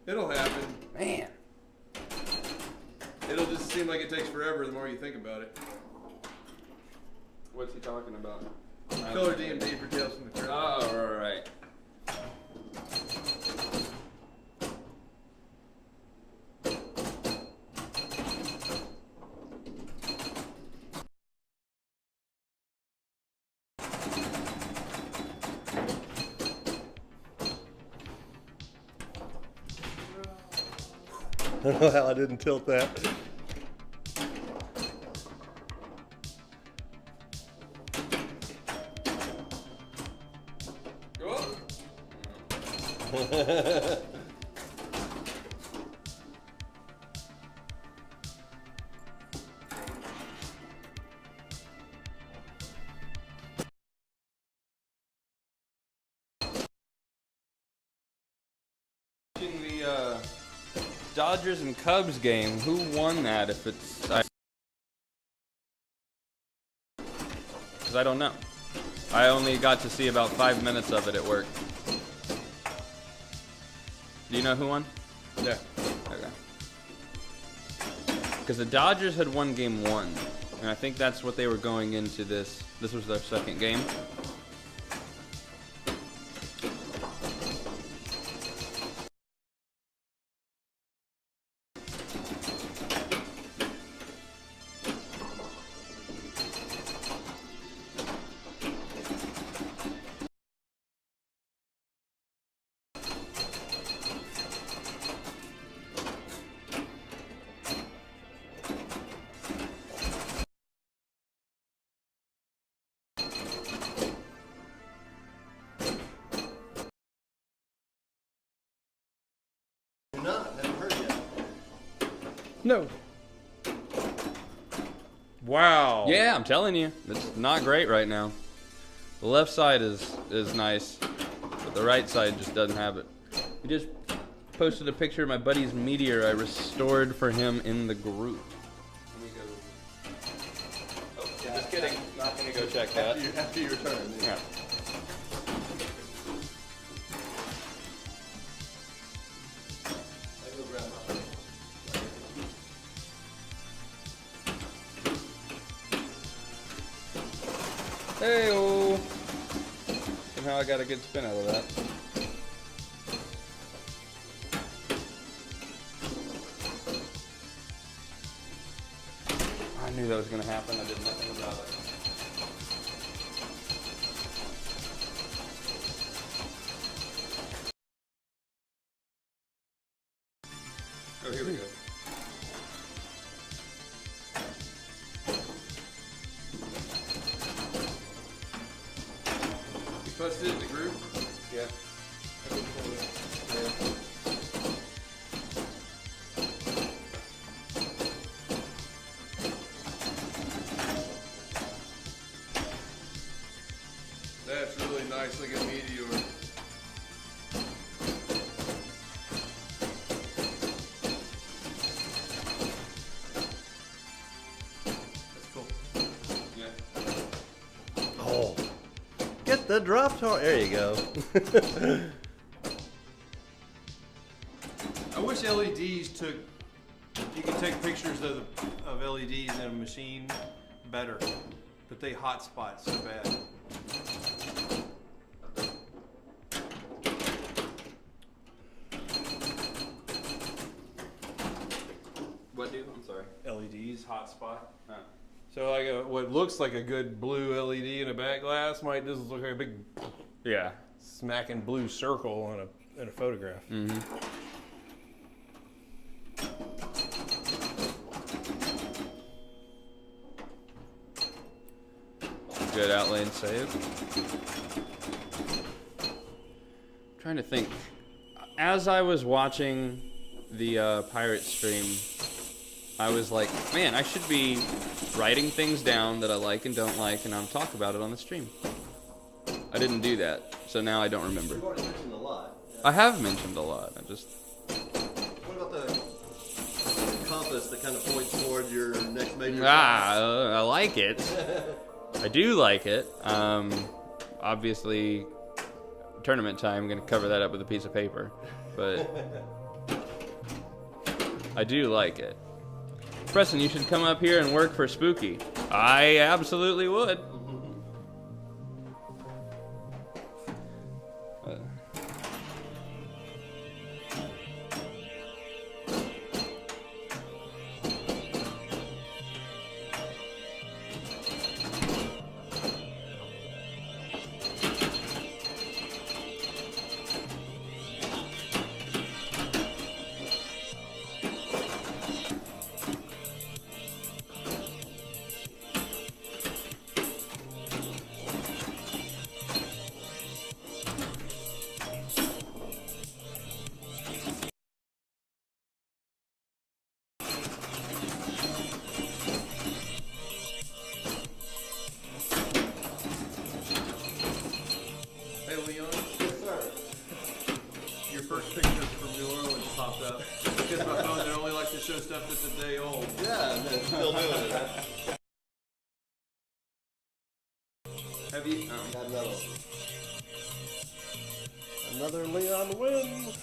It'll happen. Man. It'll just seem like it takes forever the more you think about it. What's he talking about? Color DMD for Tales from the Crypt. Oh, right. I don't know how I didn't tilt that. Go up. Dodgers and Cubs game. Who won that? If it's, because I don't know. I only got to see about 5 minutes of it at work. Do you know who won? Yeah. Okay. Because the Dodgers had won game 1, and I think that's what they were going into this. This was their second game. You're not. Haven't heard yet. No. Wow. Yeah, I'm telling you, it's not great right now. The left side is nice, but the right side just doesn't have it. We just posted a picture of my buddy's meteor I restored for him in the group. Let me go. Oh, yeah, just kidding. Not gonna go check that. After you return. Yeah. Hey-oh. Somehow I got a good spin out of that. I knew that was going to happen. I did nothing about it. Oh, here we go. Posted it in the group? Yeah. That's really nice looking meteor. That's cool. Yeah. Oh. Get the drop tar. There you go. I wish LEDs took. You could take pictures of LEDs in a machine better, but they hotspot so bad. What do? I'm sorry. LEDs hotspot. Oh. So like what looks like a good blue LED in a back glass might just look like a big Yeah. smacking blue circle in a photograph. Mm-hmm. Good outlane save. Trying to think. As I was watching the pirate stream, I was like, man, I should be writing things down that I like and don't like, and I'll talk about it on the stream. I didn't do that, so now I don't remember. You've already mentioned a lot. I have mentioned a lot. I just. What about the compass that kind of points toward your next major? I like it. I do like it. Obviously, tournament time, I'm going to cover that up with a piece of paper. But I do like it. Preston, you should come up here and work for Spooky. I absolutely would. Hey Leon. Yes, sir. Your first pictures from New Orleans popped up. because my phone that only likes to show stuff that's a day old. Yeah, and then still doing it. Huh? Have you? Got another one. Another Leon win.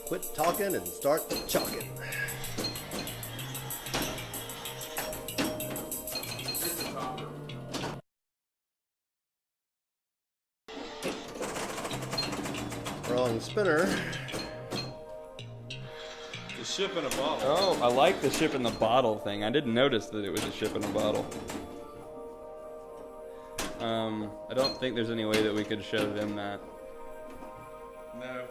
Quit talking and start chalking. Wrong spinner. The ship in a bottle. Oh, I like the ship in the bottle thing. I didn't notice that it was a ship in a bottle. I don't think there's any way that we could show them that. No.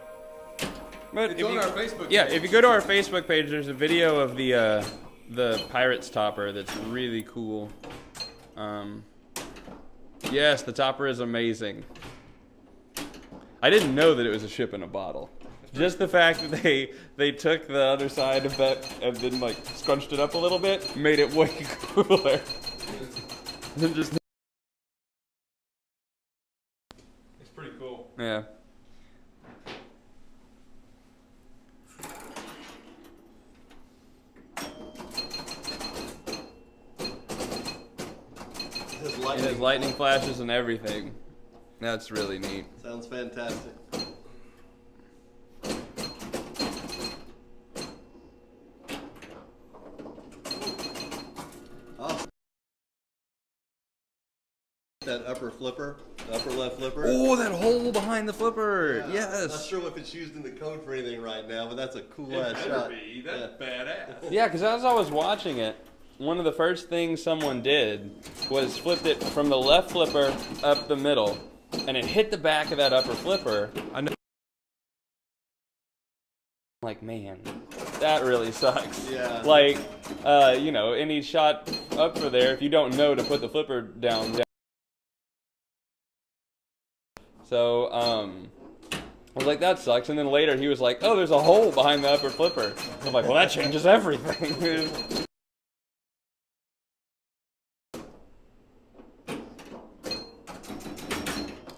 But It's if on you, our Facebook yeah, page. if you go to our Facebook page, there's a video of the Pirates topper that's really cool. Yes, the topper is amazing. I didn't know that it was a ship in a bottle. Just the fact that they took the other side of that and then like scrunched it up a little bit made it way cooler. Than just It's pretty cool. yeah. It has lightning flashes and everything. That's really neat. Sounds fantastic. Oh. That upper flipper, the upper left flipper. Oh, that hole behind the flipper. Yeah, Yes. Not sure if it's used in the code for anything right now, but that's a cool It ass better shot. be. That's badass. Yeah, because as I was watching it, one of the first things someone did was flipped it from the left flipper up the middle, and it hit the back of that upper flipper. I know. Like, man, that really sucks. Yeah. Like, you know, any shot up for there, if you don't know to put the flipper down. So, I was like, that sucks. And then later he was like, oh, there's a hole behind the upper flipper. I'm like, well, that changes everything.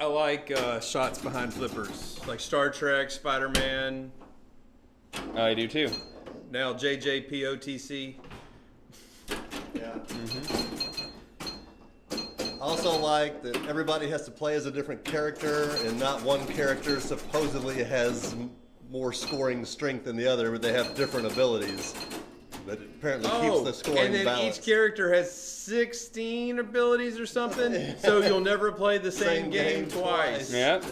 I like shots behind flippers, like Star Trek, Spider-Man, I do too. now JJPOTC. Yeah. Also like that everybody has to play as a different character, and not one character supposedly has more scoring strength than the other, but they have different abilities. But it apparently keeps the scoring and then balanced. each character has 16 abilities or something, so you'll never play the same game twice. Yep.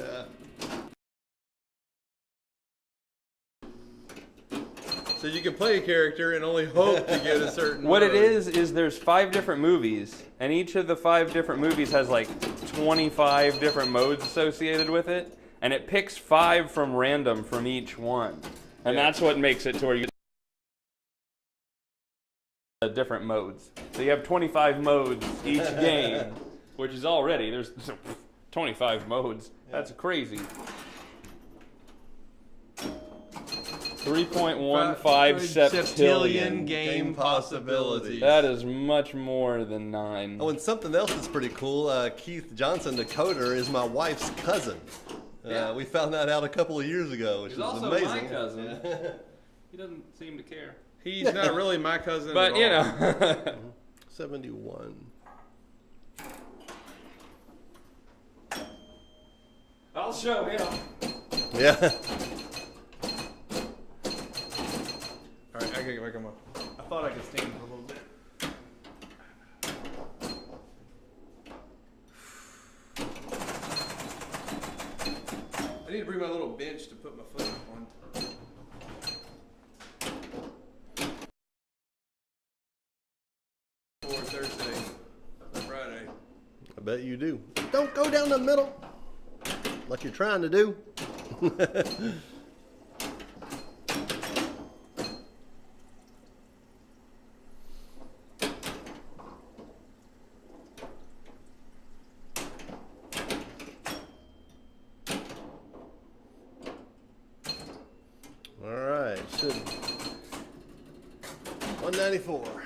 So you can play a character and only hope to get a certain What it mode. is there's 5 different movies, and each of the 5 different movies has like 25 different modes associated with it, and it picks 5 from random from each one. And Yeah. that's what makes it to where you get different modes. So you have 25 modes each game, which is already, there's 25 modes. That's crazy. 3.15 septillion. game possibilities. That is much more than 9. Oh, and something else that's pretty cool, Keith Johnson, the coder, is my wife's cousin. Yeah. We found that out a couple of years ago, which He's is also amazing. my cousin. He doesn't seem to care. He's not really my cousin But, at you all. know. 71. I'll show him. Yeah. All right, I gotta get back on my... I thought I could stand for a little bit. I need to bring my little bench to put my foot up on. For Thursday, Friday. I bet you do. Don't go down the middle like you're trying to do. All right, should 194.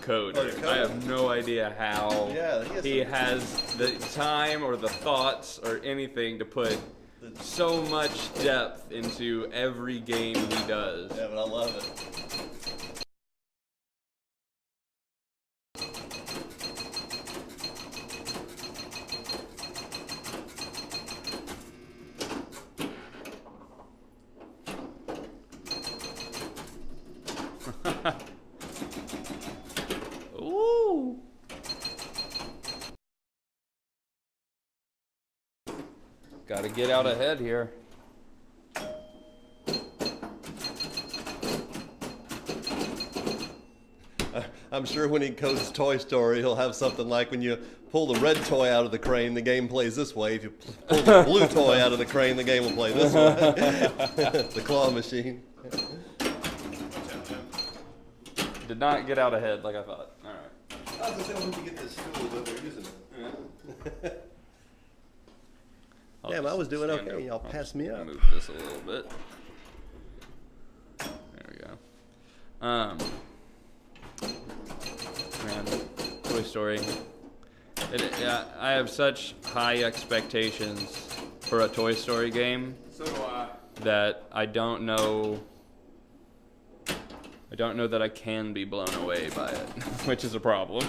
coder. Oh, you're I coder. have no idea how Yeah, he has the time or the thoughts or anything to put so much depth into every game he does. Yeah, but I love it. Ooh. Gotta get out ahead here. I'm sure when he codes Toy Story, he'll have something like when you pull the red toy out of the crane, the game plays this way. If you pull the blue toy out of the crane, the game will play this way. The claw machine. Did not get out ahead like I thought. All right. I was going to say, when you get this tool, but they're using it. Damn, I was doing stand okay. up. Y'all passed me up. Move this a little bit. There we go. Man, Toy Story. I have such high expectations for a Toy Story game. So do I. That I don't know that I can be blown away by it, which is a problem.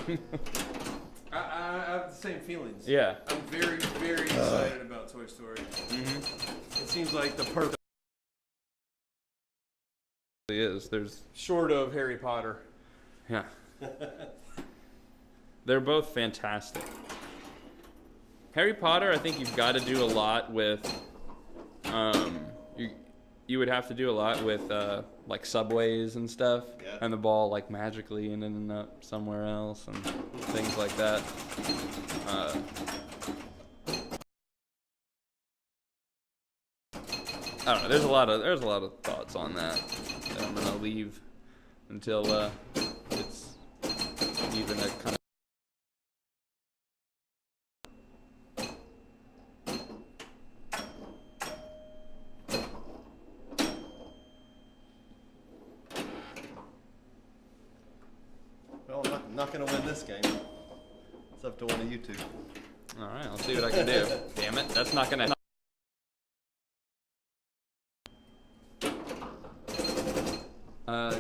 I have the same feelings. Yeah. I'm very, very excited about Toy Story. It seems like the perfect. It is. There's Short of Harry Potter. yeah. They're both fantastic. Harry Potter, I think you've got to do a lot with you would have to do a lot with like subways and stuff, Yeah. and the ball like magically ending up somewhere else and things like that. I don't know. There's a lot of thoughts on that I'm gonna leave until it's even a kind of. Well, I'm not going to win this game. It's up to one of you two. All right, I'll see what I can do. Damn it, that's not gonna.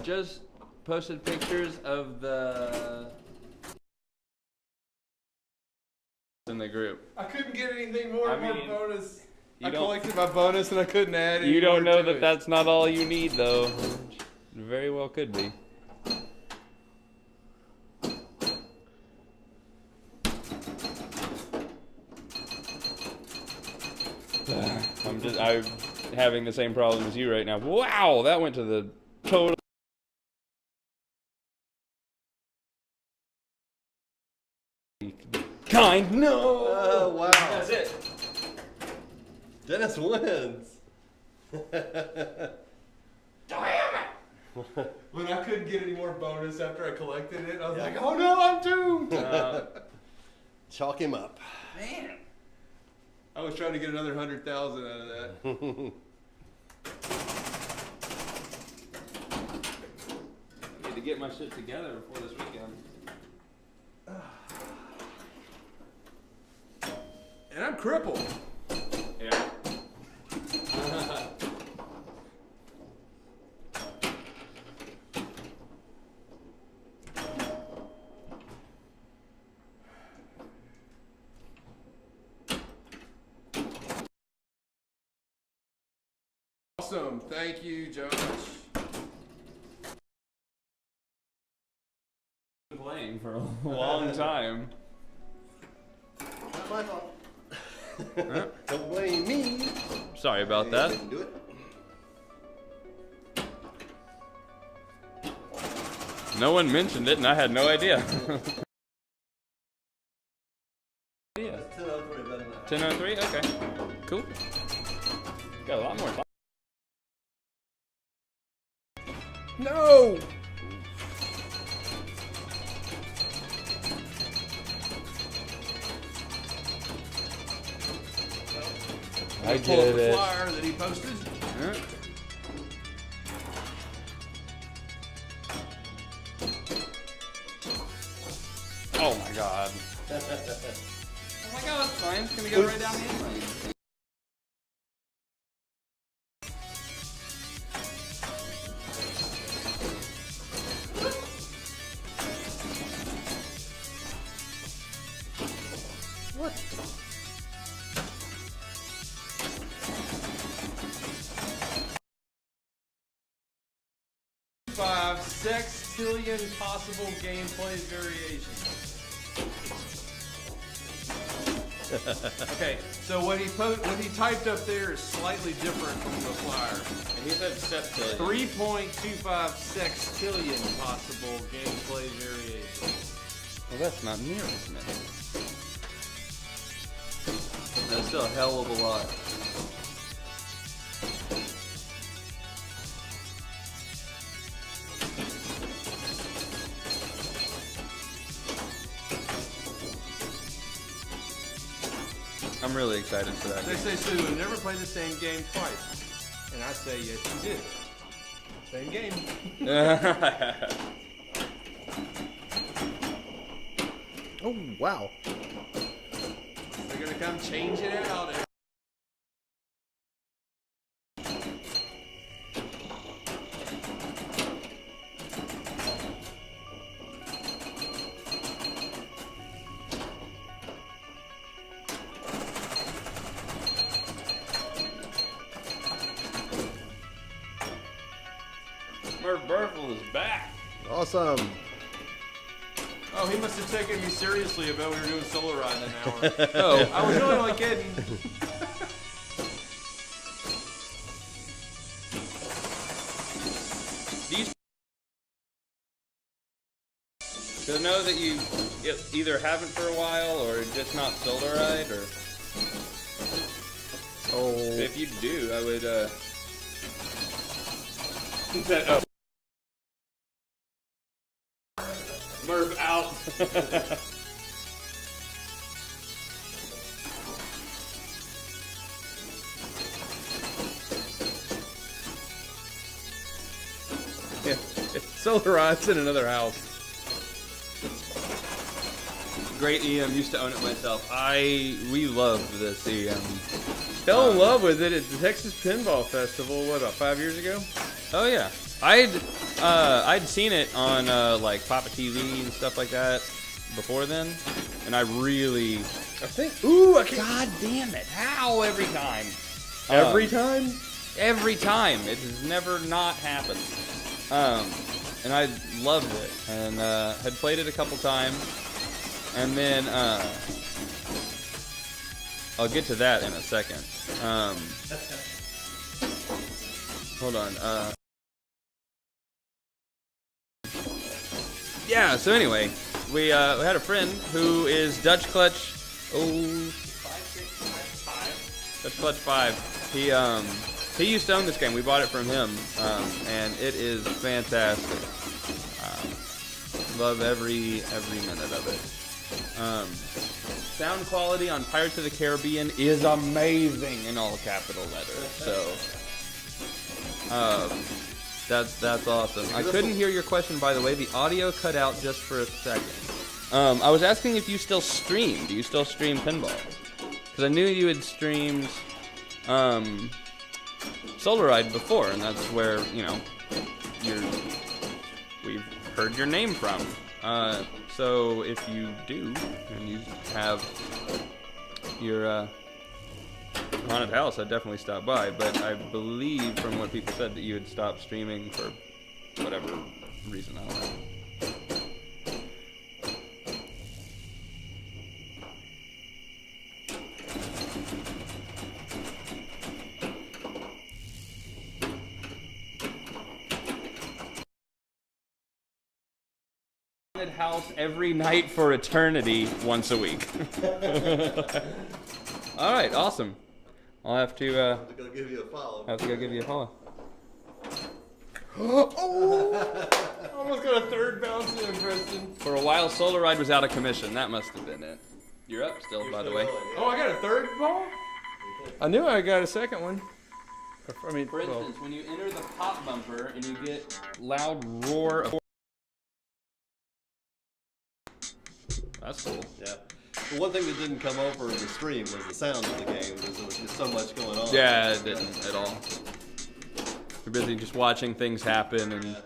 Just posted pictures of the in the group. I couldn't get anything more I and more mean, bonus. you I don't- collected my bonus and I couldn't add any You don't more know to that it. that's not all you need, though. Very well could be. I'm having the same problem as you right now. Wow, that went to the total. Kind. No. Oh, wow. That's it. Dennis wins. When I couldn't get any more bonus after I collected it, I was like, oh no, I'm doomed. Chalk him up. Man. I was trying to get another 100,000 out of that. I need to get my shit together before this weekend. And I'm crippled. Yeah. Awesome. Thank you, Josh. Been playing for a long time. Not my fault. Don't blame me. Sorry about I that. didn't do it. No one mentioned it, and I had no idea. Yeah. 10:03 better than that. 10:03. Okay. Cool. Got a lot more time. No! I Pull up get the it. flyer that he posted. Yeah. Oh my god. I'm like, oh, that's fine. It's gonna go right down the end lane. What? 5 sextillion possible gameplay variations. Okay, so what he typed up there is slightly different from the flyer. And he said sextillion. 3.25 sextillion possible gameplay variations. Well, that's not near as many. That's still a hell of a lot. I'm really excited for that They game. say, Sue, we never play the same game twice. And I say, yes, you did. Same game. Oh, wow. They're going to come change it out. Murph Burful is back. Awesome. Oh, he must have taken me seriously about we were doing solo ride in an hour. Oh, I was really only kidding. do you know that you either haven't for a while or just not solo ride, or Oh. if you do, I would set up. Murph out. Yeah. Solar rod's in another house. Great EM, used to own it myself. We loved this EM. Fell in love with it at the Texas Pinball Festival, what, about 5 years ago? Oh yeah, I'd seen it on like Papa TV and stuff like that before then, and I really. I think. Ooh, I can't. God damn it! How every time? Every time? Every time. It has never not happened. And I loved it, and had played it a couple times, and then I'll get to that in a second. Hold on. Yeah. So anyway, we had a friend who is Dutch Clutch. Dutch Clutch 5. He used to own this game. We bought it from him, and it is fantastic. Love every minute of it. Sound quality on Pirates of the Caribbean is amazing in all capital letters. So that's awesome. I couldn't hear your question, by the way. The audio cut out just for a second. I was asking if you still stream. Do you still stream pinball? Because I knew you had streamed Solar Ride before, and that's where we've heard your name from. So if you do, and you have your haunted house, I'd definitely stop by. But I believe from what people said that you had stopped streaming for whatever reason. I don't know. House every night for eternity, once a week. All right, awesome. I'll have to go give you a follow. have to go give you a follow. Almost got a third bounce in, Preston. For a while, Solar Ride was out of commission. That must have been it. You're up still, by the way. Oh, I got a third ball? I knew I got a second one. I mean, For instance, when you enter the pop bumper and you get loud roar of That's cool. Yeah. The one thing that didn't come over in the stream was the sound of the game, because there was just so much going on. Yeah, it didn't at all. We're busy just watching things happen and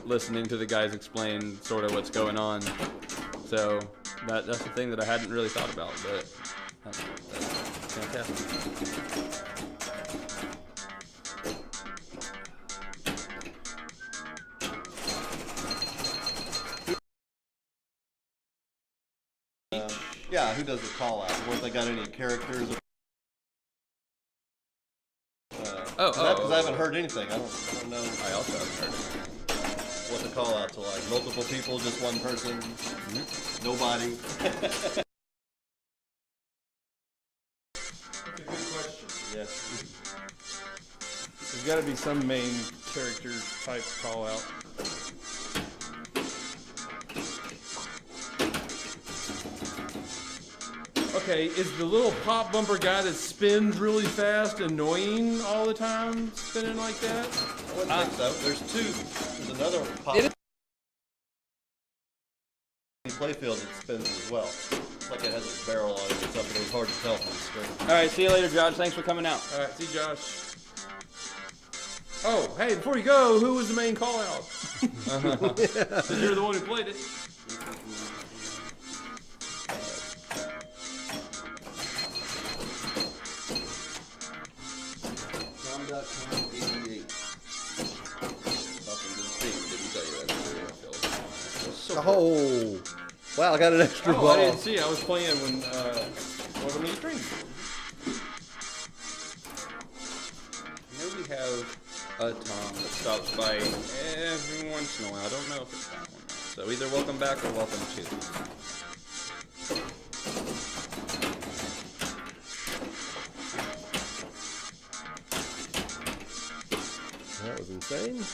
listening to the guys explain sort of what's going on. So that's the thing that I hadn't really thought about, but that's fantastic. Yeah, who does the call out? What, they got any characters? Because I haven't heard anything. I don't know. I also haven't heard it. What the call outs are like. Multiple people, just one person, nobody. That's a good question. Yeah. There's got to be some main character type call out. Okay, is the little pop bumper guy that spins really fast annoying all the time, spinning like that? I wouldn't think so. There's two. There's another pop playfield that spins as well. It's like it has a barrel on it or something. It was hard to tell from the screen. All right, see you later, Josh. Thanks for coming out. All right, see Josh. Oh, hey, before you go, who was the main call out? Since you're the one who played it. Oh, wow! I got an extra ball. I didn't see. I was playing when welcome to the stream. Maybe we have a Tom that stops by every once in a while. I don't know if it's that one. So either welcome back or welcome to. That was insane.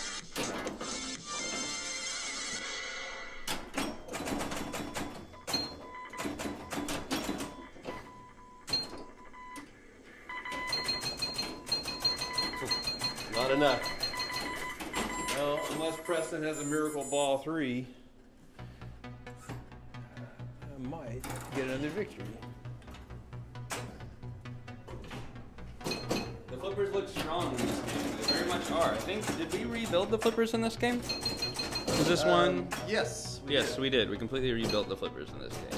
Not enough. Well, unless Preston has a miracle ball 3, I might get another victory. The flippers look strong in this game. They very much are. I think, did we rebuild the flippers in this game? Was this one? Yes. Yes, we did. We completely rebuilt the flippers in this game.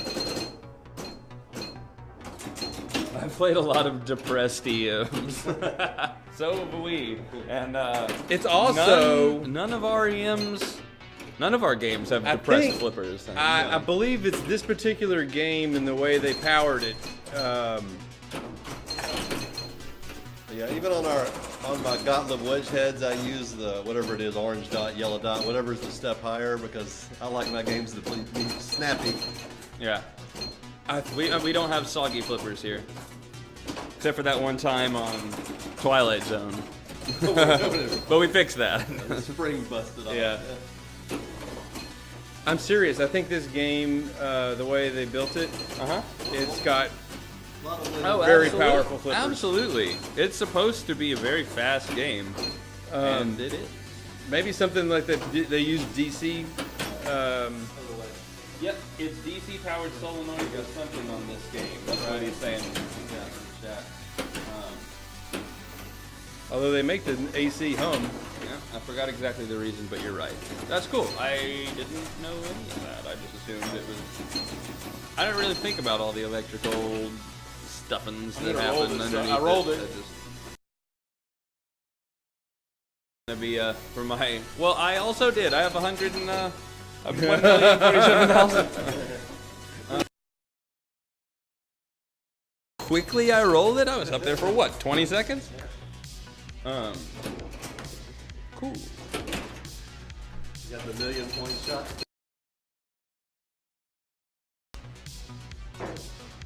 I've played a lot of depressed EMs. So have we. And It's also none of our EMs, none of our games have depressed flippers. I believe it's this particular game and the way they powered it. Yeah, even on my Gottlieb wedge heads, I use the whatever it is, orange dot, yellow dot, whatever's the step higher, because I like my games to be snappy. Yeah. We don't have soggy flippers here. Except for that one time on Twilight Zone. But we fixed that. The spring busted off. Yeah. I'm serious. I think this game, the way they built it, it's got very powerful flippers. Absolutely. It's supposed to be a very fast game. And it is. Maybe something like that. They use DC. Yep, it's DC powered solenoid or something on this game. That's what he's saying. Yeah, in the chat. Although they make the AC hum. Yeah, I forgot exactly the reason, but you're right. That's cool. I didn't know any of that. I just assumed it was. I didn't really think about all the electrical stuffings that happen underneath. I rolled it. Gonna be for my. Well, I also did. I have 1,047,000. Quickly, I rolled it. I was up there for what? 20 seconds. Cool. You got the 1,000,000-point shot.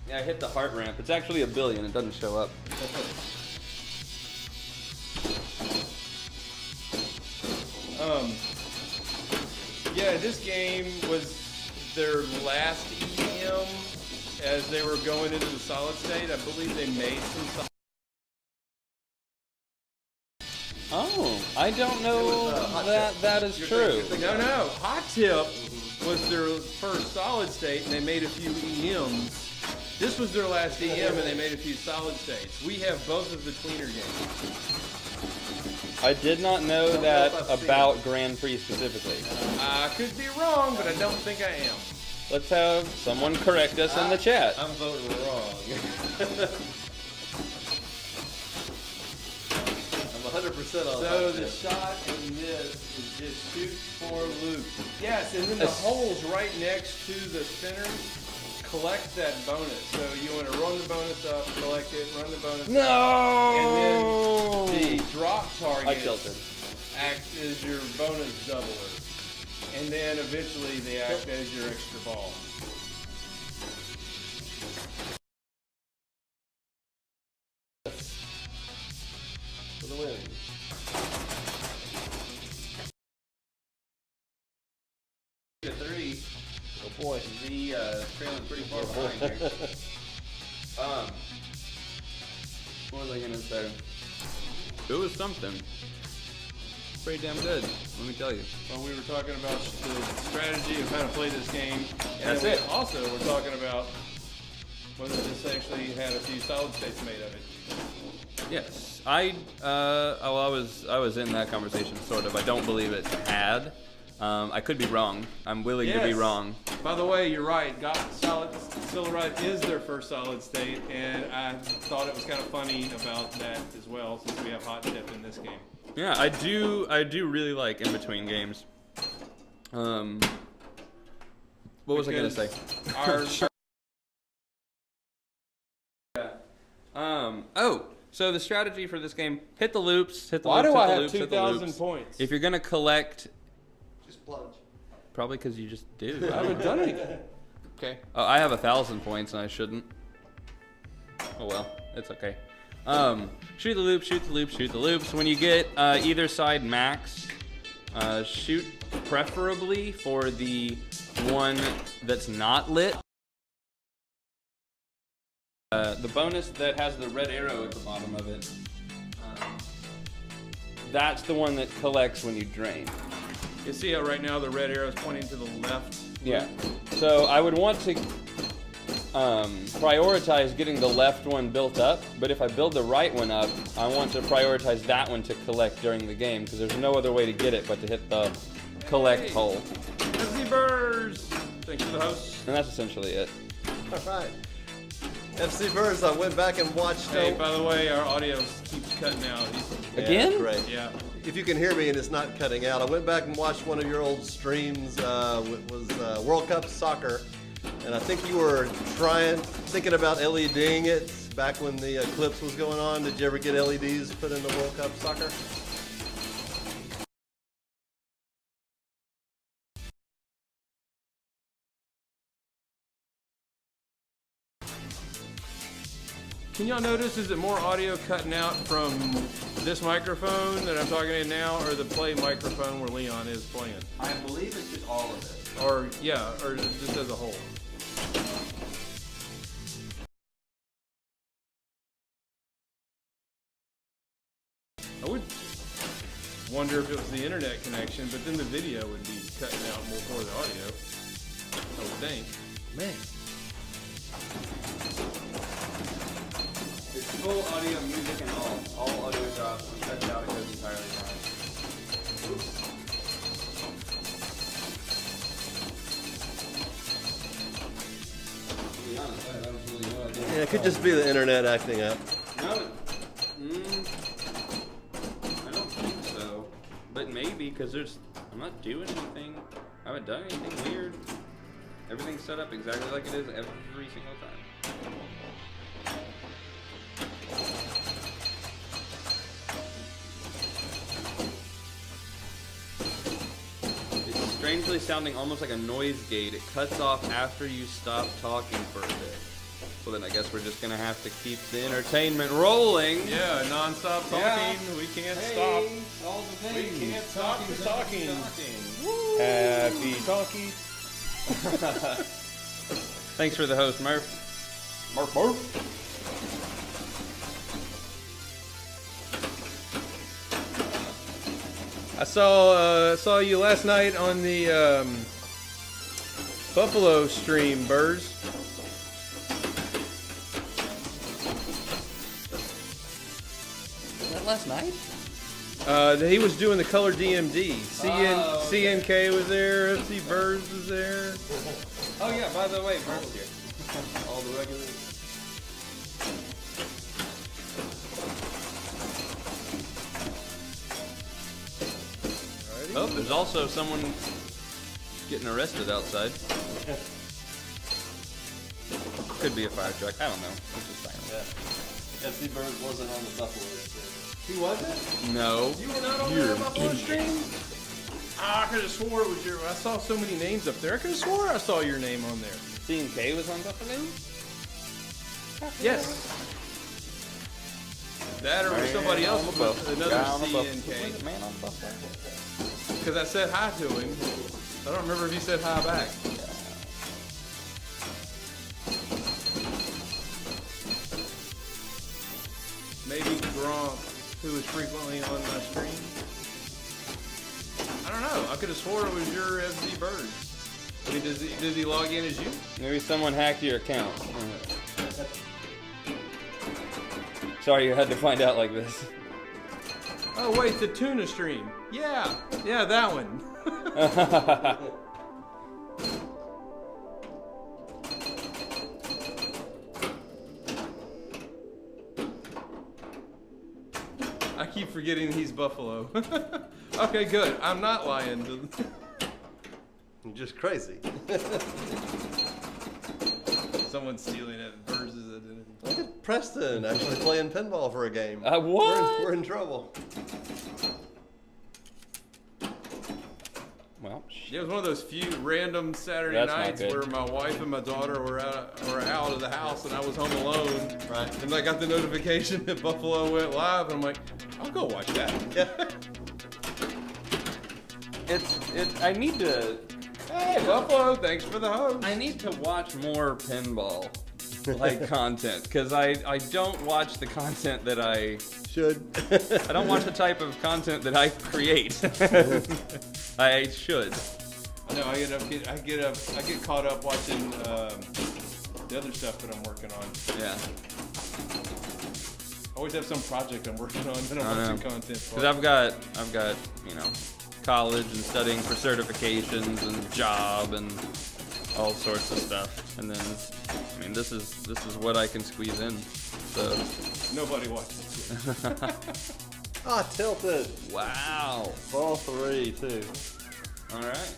Yeah, I hit the heart ramp. It's actually 1 billion. It doesn't show up. Yeah, this game was their last EM as they were going into the solid state. I believe they made some. Oh, I don't know that is true. No, Hot Tip was their first solid state, and they made a few EMs. This was their last EM, and they made a few solid states. We have both of the tweener games. I did not know that about Grand Prix specifically. I could be wrong, but I don't think I am. Let's have someone correct us in the chat. I'm voting wrong. I'm 100% on So that. the shot in this is just shoot for loop. Yes, and then the holes right next to the spinners collect that bonus. So you want to run the bonus up, collect it, run the bonus up. No! And then the drop target I tilted. acts as your bonus doubler. And then eventually they act as your extra ball. For the win. The 3. Oh boy. The trailing pretty far behind here. What was I gonna say? It was something. Pretty damn good, let me tell you. Well, we were talking about the strategy of how to play this game. And That's then it. Also, we're talking about whether this actually had a few solid states made of it. Yes, I was in that conversation sort of. I don't believe it had. I could be wrong. I'm willing to be Yes. wrong. By the way, you're right. Silverite is their first solid state, and I thought it was kind of funny about that as well, since we have hot tip in this game. Yeah, I do really like in between games. What was I gonna say? Our Oh, so the strategy for this game: hit the loops, hit the Why loops, do hit I the have loops, hit the 2,000 loops. points? If you're gonna collect, Just plunge. probably because you just do. I haven't done anything. Okay. Oh, I have 1,000 points and I shouldn't. Oh well, it's okay. Shoot the loops, shoot the loops, shoot the loops. When you get either side max, shoot preferably for the one that's not lit. The bonus that has the red arrow at the bottom of it, that's the one that collects when you drain. You see how right now the red arrow is pointing to the left? Yeah. So I would want to prioritize getting the left one built up, but if I build the right one up, I want to prioritize that one to collect during the game, because there's no other way to get it but to hit the collect hole. FC Burrs! Thanks for the host. And that's essentially it. All right. FC Burrs, I went back and watched. Hey, by the way, our audio keeps cutting out. Again? Great. Yeah. If you can hear me and it's not cutting out, I went back and watched one of your old streams. It was World Cup Soccer, and I think you were thinking about LEDing it back when the eclipse was going on. Did you ever get LEDs put in the World Cup Soccer? Can y'all notice, is it more audio cutting out from this microphone that I'm talking in now, or the play microphone where Leon is playing? I believe it's just all of it. Or, yeah, or just as a whole? I would wonder if it was the internet connection, but then the video would be cutting out more for the audio, I would think. Man. It's full audio, music, and all audio drops. When you cut it out, it goes entirely fine. Oops. To be honest, I have absolutely no idea. Yeah, it could just be the internet acting up. No, I don't think so. But maybe, because I'm not doing anything. I haven't done anything weird. Everything's set up exactly like it is every single time. It's strangely sounding almost like a noise gate. It cuts off after you stop talking for a bit. Well, then I guess we're just gonna have to keep the entertainment rolling. Yeah, non-stop talking. Yeah. We can't stop. All the things. We can't stop the talking. Happy talkie. Thanks for the host, Murph. Murph. I saw you last night on the Buffalo stream, Burrs. Was that last night? He was doing the color DMD. Oh, okay. CNK was there. FC Burrs was there. Oh yeah, by the way, Burns here. All the regulars. Oh, there's also someone getting arrested outside. Could be a fire truck. I don't know. It's just silent. Yeah. FC Bird wasn't on the Buffalo stream. He wasn't? No. You were not on You're the an Buffalo idiot. stream? Ah, I could have swore it was your. I saw so many names up there. I could have swore I saw your name on there. C&K was on Buffalo? Yes. That or somebody else with another CNK. Man on the Buffalo. Because I said hi to him. I don't remember if he said hi back. Maybe Gronk, who is frequently on my stream. I don't know. I could have swore it was your FZ Bird. I mean, does he log in as you? Maybe someone hacked your account. Sorry you had to find out like this. Oh wait, the tuna stream. Yeah, that one. I keep forgetting he's Buffalo. Okay, good. I'm not lying. You're just crazy. Someone's stealing it. Burrs' identity. Look at Preston actually playing pinball for a game. What? We're in trouble. Well, Yeah, it was one of those few random Saturday That's not nights good. where my wife and my daughter were out of the house and I was home alone. Right. And I got the notification that Buffalo went live, and I'm like, I'll go watch that. Yeah. I need to. Hey, Buffalo, thanks for the host. I need to watch more pinball like content because I don't watch the content that I don't watch the type of content that I create. I should. No, I get caught up watching the other stuff that I'm working on. Yeah. I always have some project I'm working on that I'm watching content for. Because I've got college and studying for certifications and job and all sorts of stuff. And then this is what I can squeeze in. So Nobody watches it. Ah, tilted. wow, ball 3 too. All right,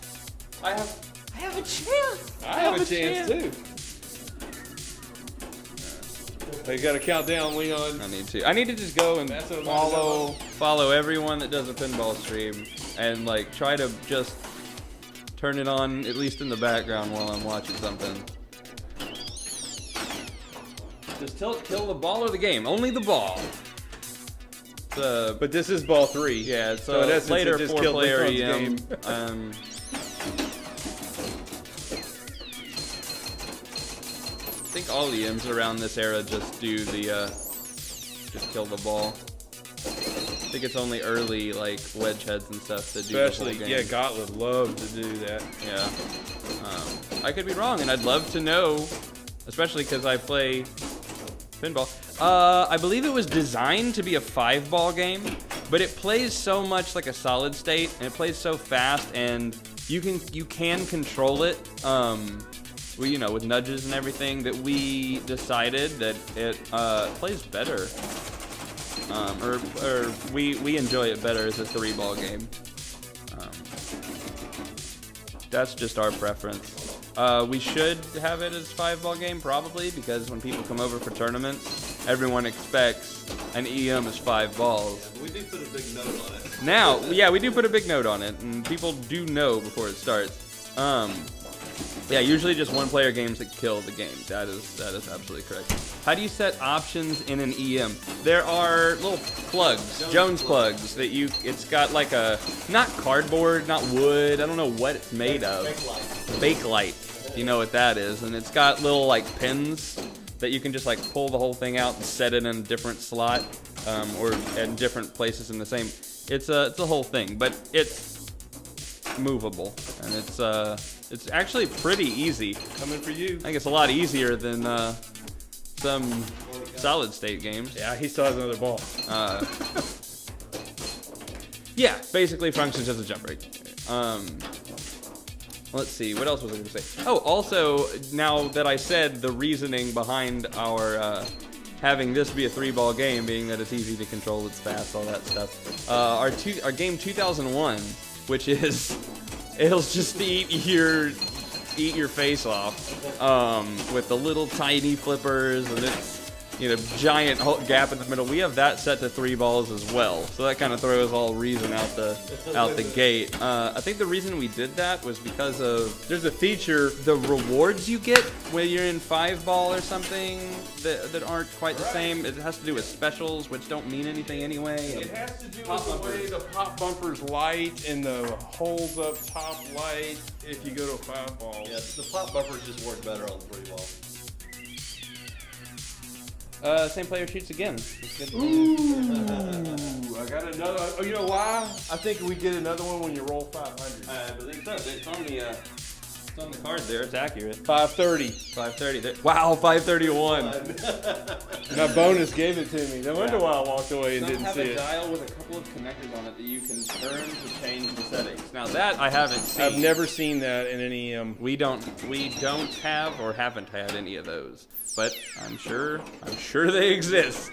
I have a chance. I have a chance too. You got to count down, Leon. I need to just go and That's what I'm follow everyone that does a pinball stream and like try to just turn it on at least in the background while I'm watching something. Just kill the ball or the game. Only the ball. But this is ball 3. Yeah, it's So in essence, later it just killed 4-player Leon's EM. game. I think all EMs around this era just do the just kill the ball. I think it's only early like wedge heads and stuff that do Especially, the whole game. yeah, Gauntlet loved to do that. Yeah. I could be wrong, and I'd love to know, especially because I play pinball. I believe it was designed to be a 5-ball game, but it plays so much like a solid state, and it plays so fast, and you can control it. With nudges and everything, that we decided that it plays better, or we enjoy it better as a 3-ball game. That's just our preference. We should have it as 5-ball game probably, because when people come over for tournaments, everyone expects an EM is 5 balls. We do put a big note on it. Now, yeah, we do put a big note on it, and people do know before it starts. Yeah, usually just one-player games that kill the game. That is absolutely correct. How do you set options in an EM? There are little plugs, Jones plugs that it's got like a, not cardboard, not wood, I don't know what it's made of. Bakelite. You know what that is. And it's got little like pins that you can just like pull the whole thing out and set it in a different slot, or in different places in the same. It's a whole thing, but movable, and it's actually pretty easy. Coming for you. I think it's a lot easier than some solid state games. Yeah, he still has another ball. Yeah, basically functions as a jump rig. Let's see, what else was I going to say? Oh, also, now that I said the reasoning behind our having this be a 3-ball game, being that it's easy to control, it's fast, all that stuff. Our game 2001, which is, it'll just eat your face off with the little tiny flippers, and it's, you know, giant gap in the middle. We have that set to 3 balls as well, so that kind of throws all reason out the gate. I think the reason we did that was because of There's a feature. the rewards you get when you're in 5-ball or something that aren't quite the same. It has to do with specials, which don't mean anything anyway. It has to do with the way the pop bumpers light and the holes up top light if you go to a 5-ball. Yeah, the pop bumpers just work better on 3-ball. Same player shoots again. Ooh, I got another. Oh, you know why? I think we get another one when you roll 500. I believe so. It's on the card there. It's accurate. 530. 530. Wow, 531. My bonus gave it to me. No wonder why I walked away and Some didn't have see a it. dial with a couple of connectors on it that you can turn to change the settings. Now that I haven't seen. I've never seen that in any. We don't have or haven't had any of those, but I'm sure they exist.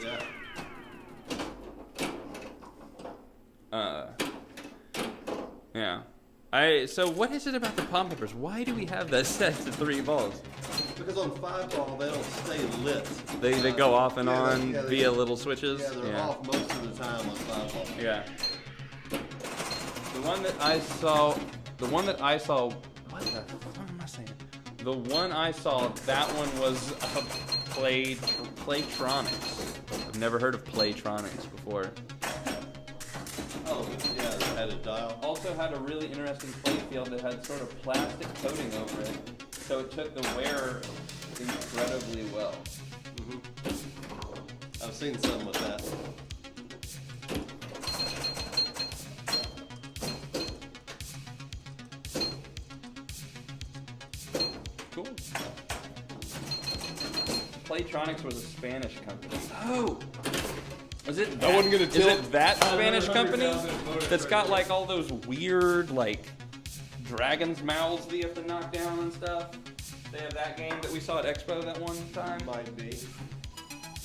Yeah. So what is it about the pop bumpers? Why do we have that set to 3 balls? Because on 5-ball, they don't stay lit. They go off and on they via little switches. Yeah, they're off most of the time on 5-ball. Yeah. The one that I saw. What the fuck am I saying? The one I saw. That one was Playtronics. I've never heard of Playtronics before. Oh, yeah, they had a dial. Also had a really interesting play field that had sort of plastic coating over it, so it took the wear incredibly well. I've seen some with that. Cool. Playtronics was a Spanish company. Oh! Is it that, I wasn't gonna is tilt. it that Spanish company that's got like all those weird like dragon's mouths that you have to knock down and stuff? They have that game that we saw at Expo that one time. Might be.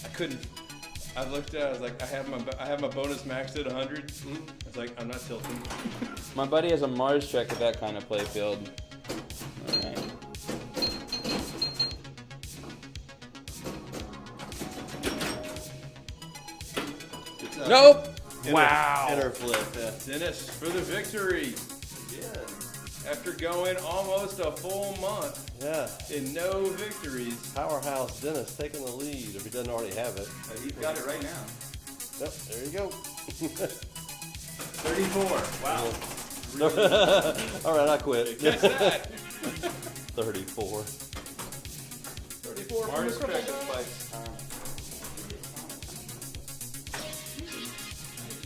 I couldn't. I looked at it, I was like, I have my bonus maxed at 100. I was like, I'm not tilting. My buddy has a Mars check at that kind of play field. Alright. Nope! Wow! Inner flip, yeah. Dennis for the victory. Yeah. After going almost a full month Yeah. in no victories. Powerhouse Dennis taking the lead if he doesn't already have it. He's got it right now. Yep, there you go. 34. Wow. All right, I quit. Catch that. 34. 34 from the Mars triple check die. is like,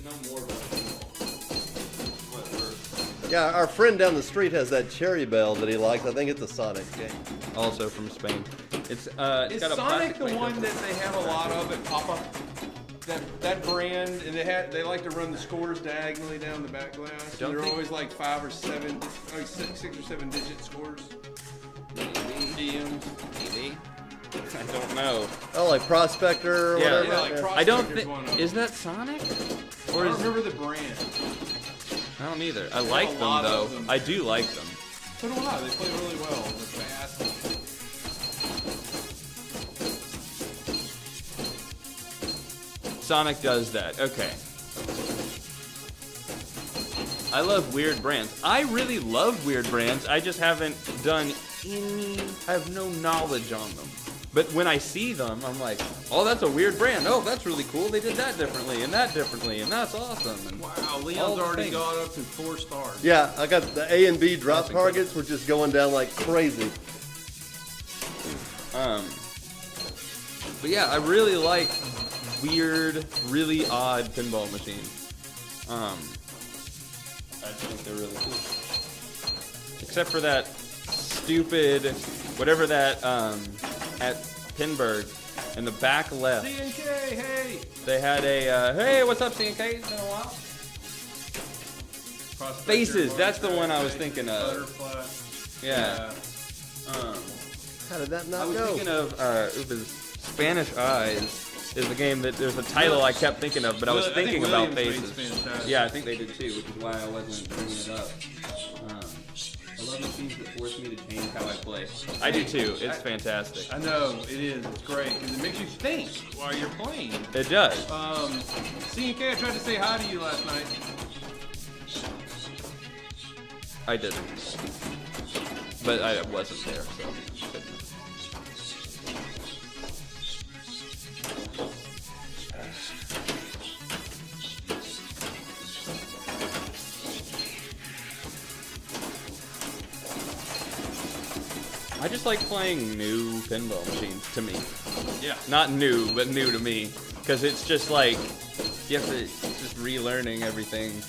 no more about Yeah, our friend down the street has that Cherry Bell that he likes. I think it's a Sonic game. also from Spain. It's Is got a Sonic plastic the plate one over that they have a lot of at pop-up? That brand, and they like to run the scores diagonally down the back glass. don't And they're think- always like 5 or 7, like 6 or 7 digit scores. DMs. Maybe. I don't know. Oh, like Prospector or Yeah, whatever? Yeah, like I don't Prospector's think. one of them. Is that Sonic? I Or don't is remember the brand. I don't either. I like a them lot though. of them. I do like them. So do I. They play really well. They're fast. Sonic does that. Okay. I love weird brands. I really love weird brands. I just haven't done any. I have no knowledge on them. But when I see them, I'm like, oh, that's a weird brand. Oh, that's really cool. They did that differently, and that's awesome. And Wow, all Leon's the already things. got up to 4 stars. Yeah, I got the A and B drop That's targets were just going down like crazy. But yeah, I really like weird, really odd pinball machines. I just think they're really cool. except for that stupid, whatever that at Pinburg in the back left. CNK, hey. They had a hey, what's up, CNK? It's been a while. Faces, that's the one I was thinking of. Butterfly. Yeah. How did that I not was go? thinking of it was Spanish Eyes. Is the game that there's a title I kept thinking of, but I was thinking about Williams Faces. made Spanish Eyes. Yeah, I think they did too, which is why I wasn't bringing it up. I love machines that force me to change how I play. I do too. It's fantastic. I know, it is. It's great because it makes you think while you're playing. It does. CNK, I tried to say hi to you last night. I didn't. But I wasn't there, so. I just like playing new pinball machines, to me. Yeah. Not new, but new to me. Because it's just like, you have to, it's just relearning everything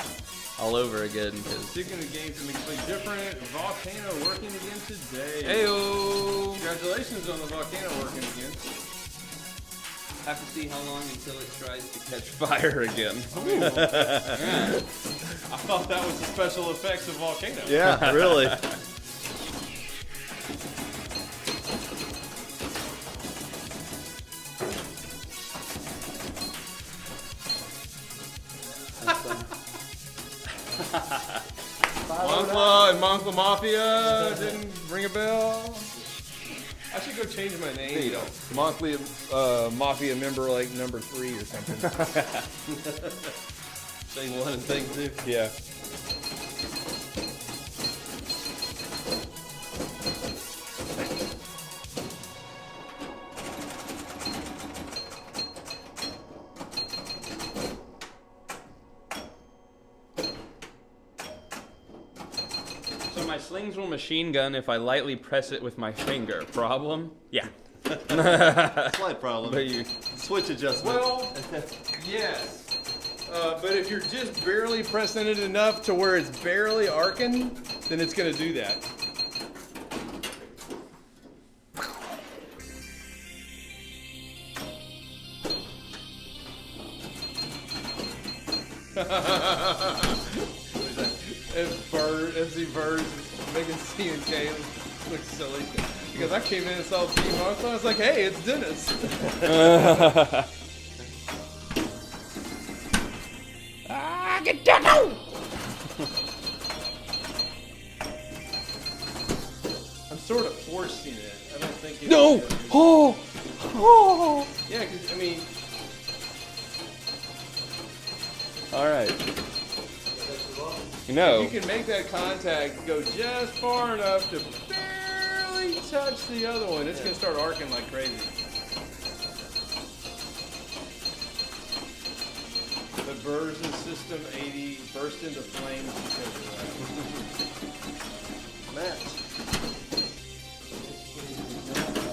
all over again. Cause Speaking of games that make you play different, Volcano working again today. Heyo! Congratulations on the Volcano working again. Have to see how long until it tries to catch fire again. Yeah. I thought that was the special effects of Volcano. Yeah, really. Moncla and Moncla Mafia didn't ring a bell. I should go change my name. Mafia member like number 3 or something. Thing 1 and thing 2. Yeah. So my slings will machine gun if I lightly press it with my finger. Problem? Yeah. Slight problem. But you, Switch adjustment. Well, yes. But if you're just barely pressing it enough to where it's barely arcing, then it's going to do that. MC Bird is making C&K look silly. Because I came in and saw Team Moncla, I was like, hey, it's Dennis. get down! I'm sort of forcing it. I don't think it's... No! Oh! Oh! Yeah, because, I mean... Alright. No. You can make that contact go just far enough to barely touch the other one. It's going to start arcing like crazy. But Burrs' System 80 burst into flames because of that. Matt.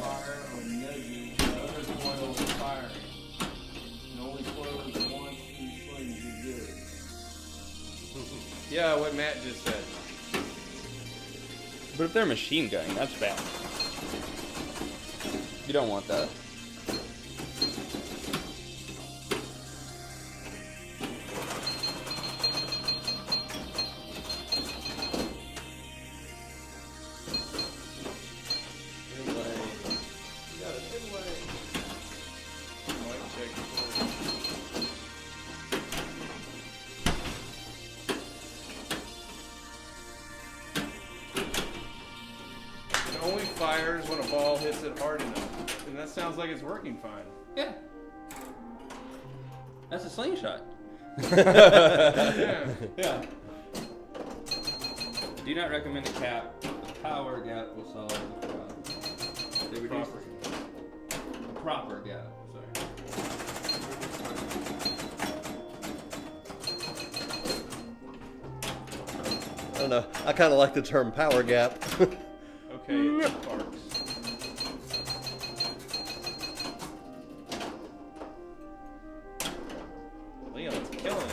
Fire or nudging, the other coil is firing. And only coils once these flames are good. Yeah, what Matt just said. But if they're machine gunning, that's bad. You don't want that. Only fires when a ball hits it hard enough. And that sounds like it's working fine. Yeah. That's a slingshot. Yeah. Yeah. Do not recommend a cap. The power gap will solve the problem. They reduce the proper gap. Sorry. I don't know. I kind of like the term power gap. Okay, it sparks. Leon's killing it.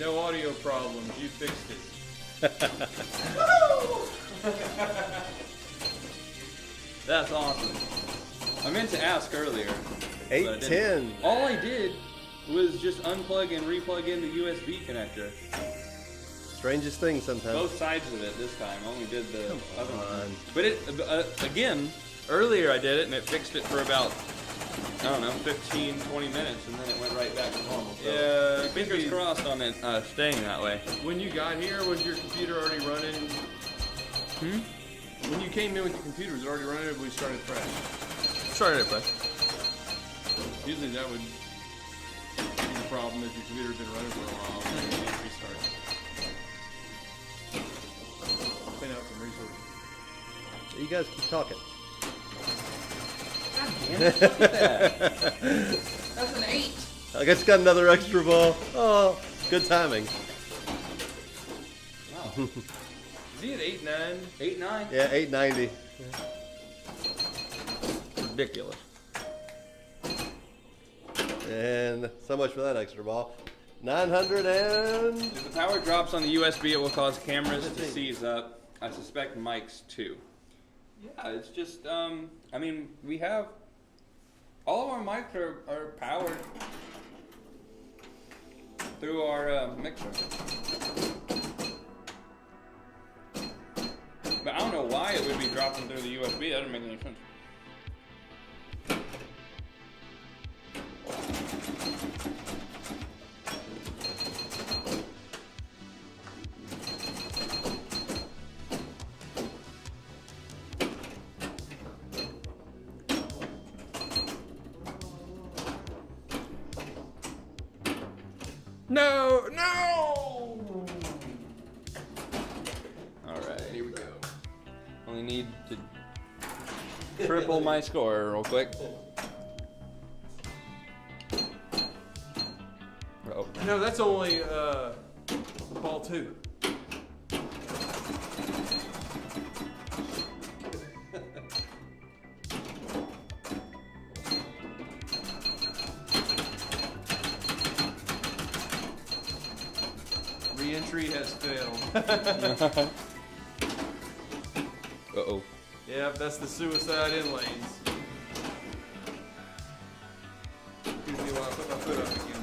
No audio problems. You fixed it. That's awesome. I meant to ask earlier. but I didn't. 810. All I did was just unplug and replug in the USB connector. Strangest thing sometimes. Both sides of it this time. I only did the other on. one. But it again, earlier I did it and it fixed it for about, I don't know, 15, 20 minutes, and then it went right back to normal. So Yeah, fingers crossed on it staying that way. When you got here, was your computer already running? When you came in with your computer, was it already running, or we started fresh? Started it, bud. Usually that would be the problem if your computer's been running for a while. And you need to restart. Clean out some resources. You guys keep talking. God damn it, look at that. That's an 8. I guess got another extra ball. Oh, good timing. Wow. Is he at 8-9? 8-9? Yeah, 890. Ridiculous. And so much for that extra ball. 900 and... If the power drops on the USB, it will cause cameras to seize up. I suspect mics too. Yeah, it's just, I mean, we have, all of our mics are powered through our mixer. But I don't know why it would be dropping through the USB. That doesn't make any sense. No! No! Alright, here we go. Only need to triple my score real quick. Oh. No, that's only ball 2. Re-entry has failed. Uh-oh. Yep, that's the suicide in lanes. Excuse me while I put my foot up again.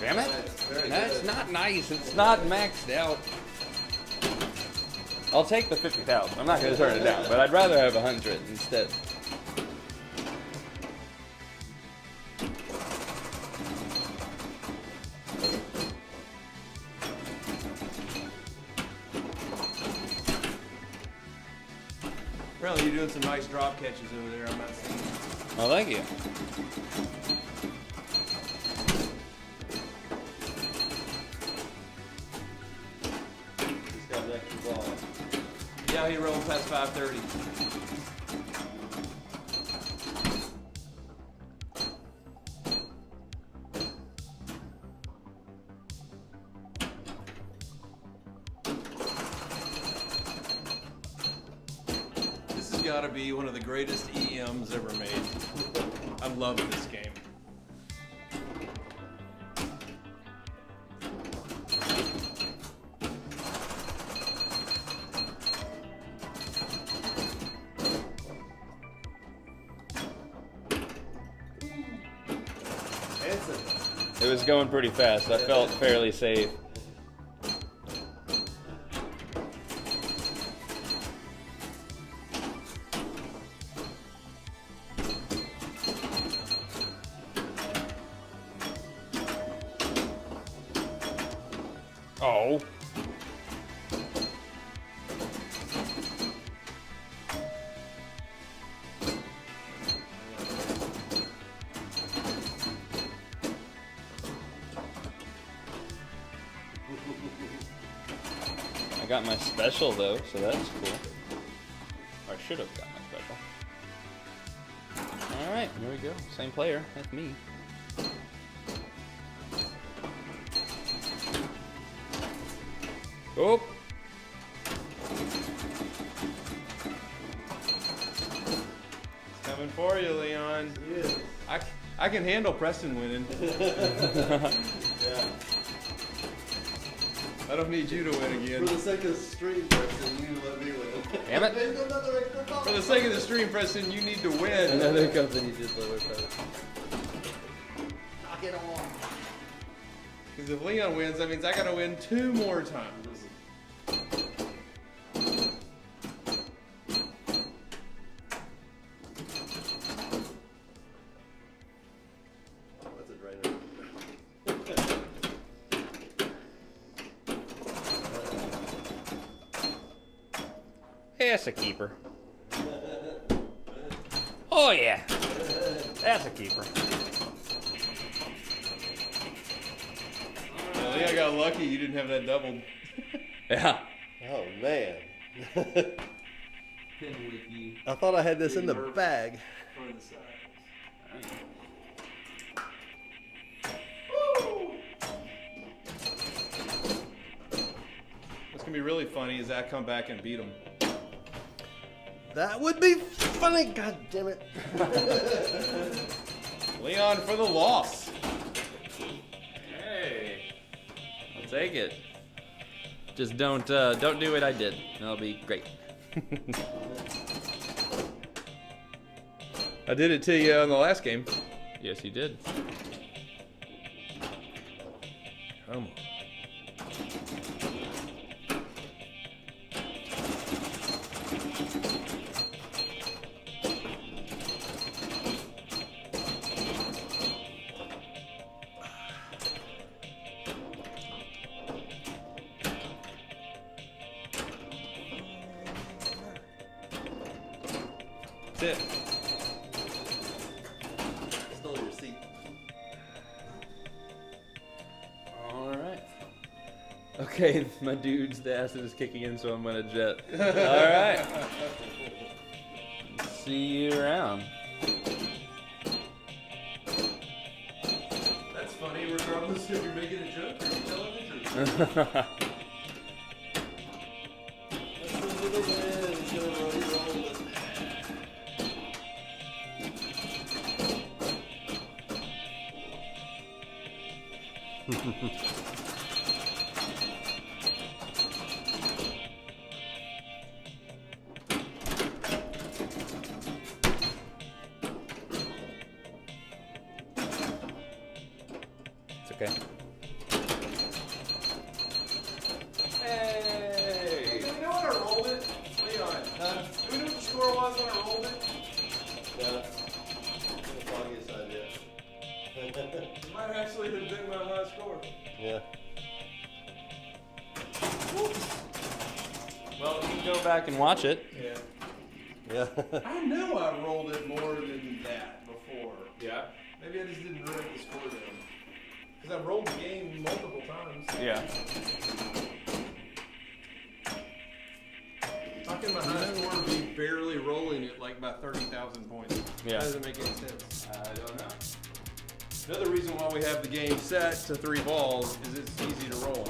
Damn it. That's not nice. It's not maxed out. I'll take the 50,000. I'm not going to turn it down, but I'd rather have 100 instead. Really, you're doing some nice drop catches over there. I'm not seeing. Oh, thank you. Just got an extra ball. Yeah, he rolled past 530. This has got to be one of the greatest EMs ever made. I love this game. It was going pretty fast. I felt fairly safe. Oh. I got my special though, so that's cool. Or I should have got my special. Alright, here we go. Same player. That's me. Oh. It's coming for you, Leon. Yeah. I can handle Preston winning. Yeah. I don't need you to win again. For the sake of stream, Preston, you let me win. Damn it. There's another extra ball. For the sake of the stream, Preston, you need to win. Another company did lower price. Knock it on. Because if Leon wins, that means I gotta win 2 more times. That's a drainer. That's a keeper. Oh yeah, that's a keeper. Yeah, Leon got lucky you didn't have that doubled. Yeah. Oh man. Pin with you. I thought I had this in the bag. What's gonna be really funny is I come back and beat him. That would be funny. God damn it. Leon for the loss. Hey, I'll take it. Just don't do what I did. That'll be great. I did it to you on the last game. Yes, you did. Come on. That's it. Stole your seat. All right. Okay, my dude's the acid is kicking in, so I'm gonna jet. All right. See you around. That's funny, regardless if you're making a joke or you're telling the truth. It's okay. Hey! Do we know when I rolled it? Leon, do we know what the score was when I rolled it? Yeah. The foggiest idea. It might actually have been my high score. Yeah. Well, you can go back and watch it. Yeah. Yeah. I know I rolled it more than that before. Yeah. Maybe I just didn't write the score down. Because I rolled the game multiple times. Yeah. How can my high score be barely rolling it like by 30,000 points? Yeah. That doesn't make any sense. I don't know. Another reason why we have the game set to 3 balls is it's easy to roll.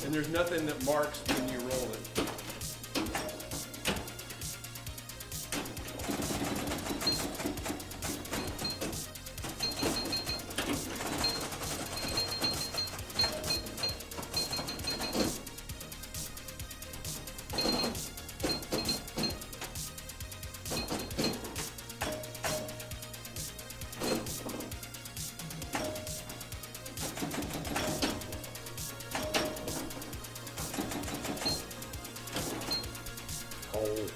And there's nothing that marks when you roll it.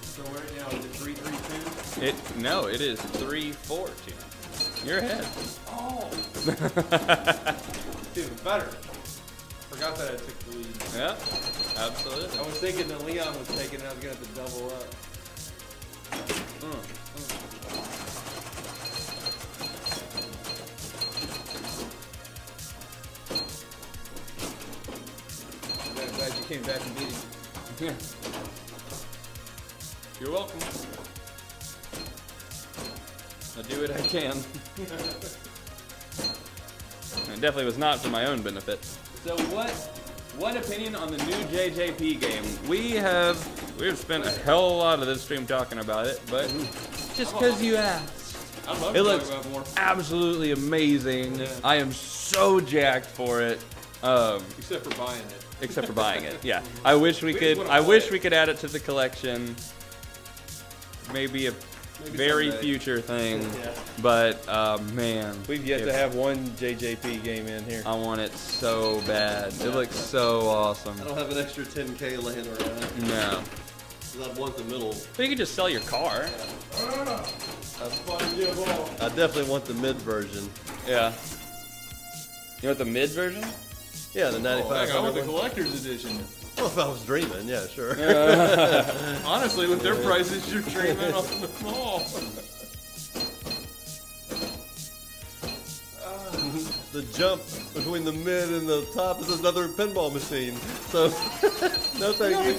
So right now, is it 3-3-2? No, it is 3-4-2. You're ahead. Oh! It's even better. Forgot that I took the lead. Yeah, absolutely. I was thinking that Leon was taking it, I was going to have to double up. I'm glad you came back and beat him. Yeah. You're welcome. I'll do what I can. It definitely was not for my own benefit. So what One opinion on the new JJP game. We have spent a hell of a lot of this stream talking about it, but just because you asked. I'd love It to looks talk about more. absolutely amazing. Yeah. I am so jacked for it. Except for buying it. Except for buying it. Yeah. I wish we We could. just wanna I play wish it. we could add it to the collection. Maybe a very someday. future thing. Yeah. But man, We've yet if- to have one JJP game in here. I want it so bad. It looks so awesome. I don't have an extra 10K laying around. No. 'Cause I'd want the middle. But you could just sell your car. I definitely want the mid version. Yeah. You want the mid version? Yeah, the Oh, heck, I want 9500 the one. collector's edition. Well, if I was dreaming, yeah, sure. Honestly, with their prices, you're dreaming on the mall. The jump between the mid and the top is another pinball machine. So, no thank No, you.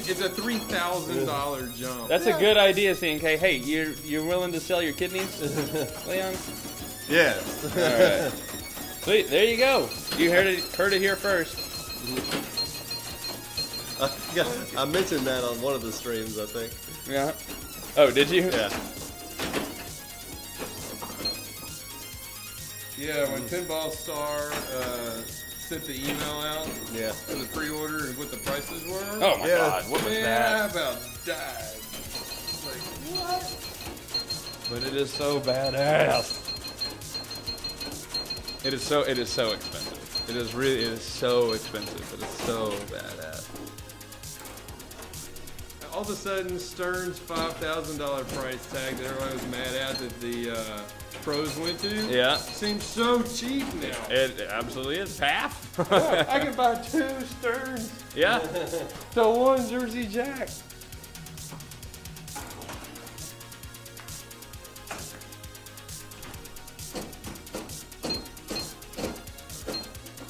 it's a $3,000 jump. That's a good idea, CNK. Hey, you're willing to sell your kidneys, Leon? Yes. All right. Sweet. There you go. You heard it here first. I mentioned that on one of the streams, I think. Yeah. Oh, did you? Yeah. Yeah, when Pinball Star sent the email out Yeah. for the pre-order and what the prices were. Oh my Yeah. God! What was man, that? I about died. Like, what? But it is so badass. It is so expensive. It is so expensive, but it's so badass. All of a sudden, Stern's $5,000 price tag that everybody was mad at that the pros went to Yeah. seems so cheap now. It absolutely is. Half. Yeah, I can buy 2 Sterns Yeah. to 1 Jersey Jack.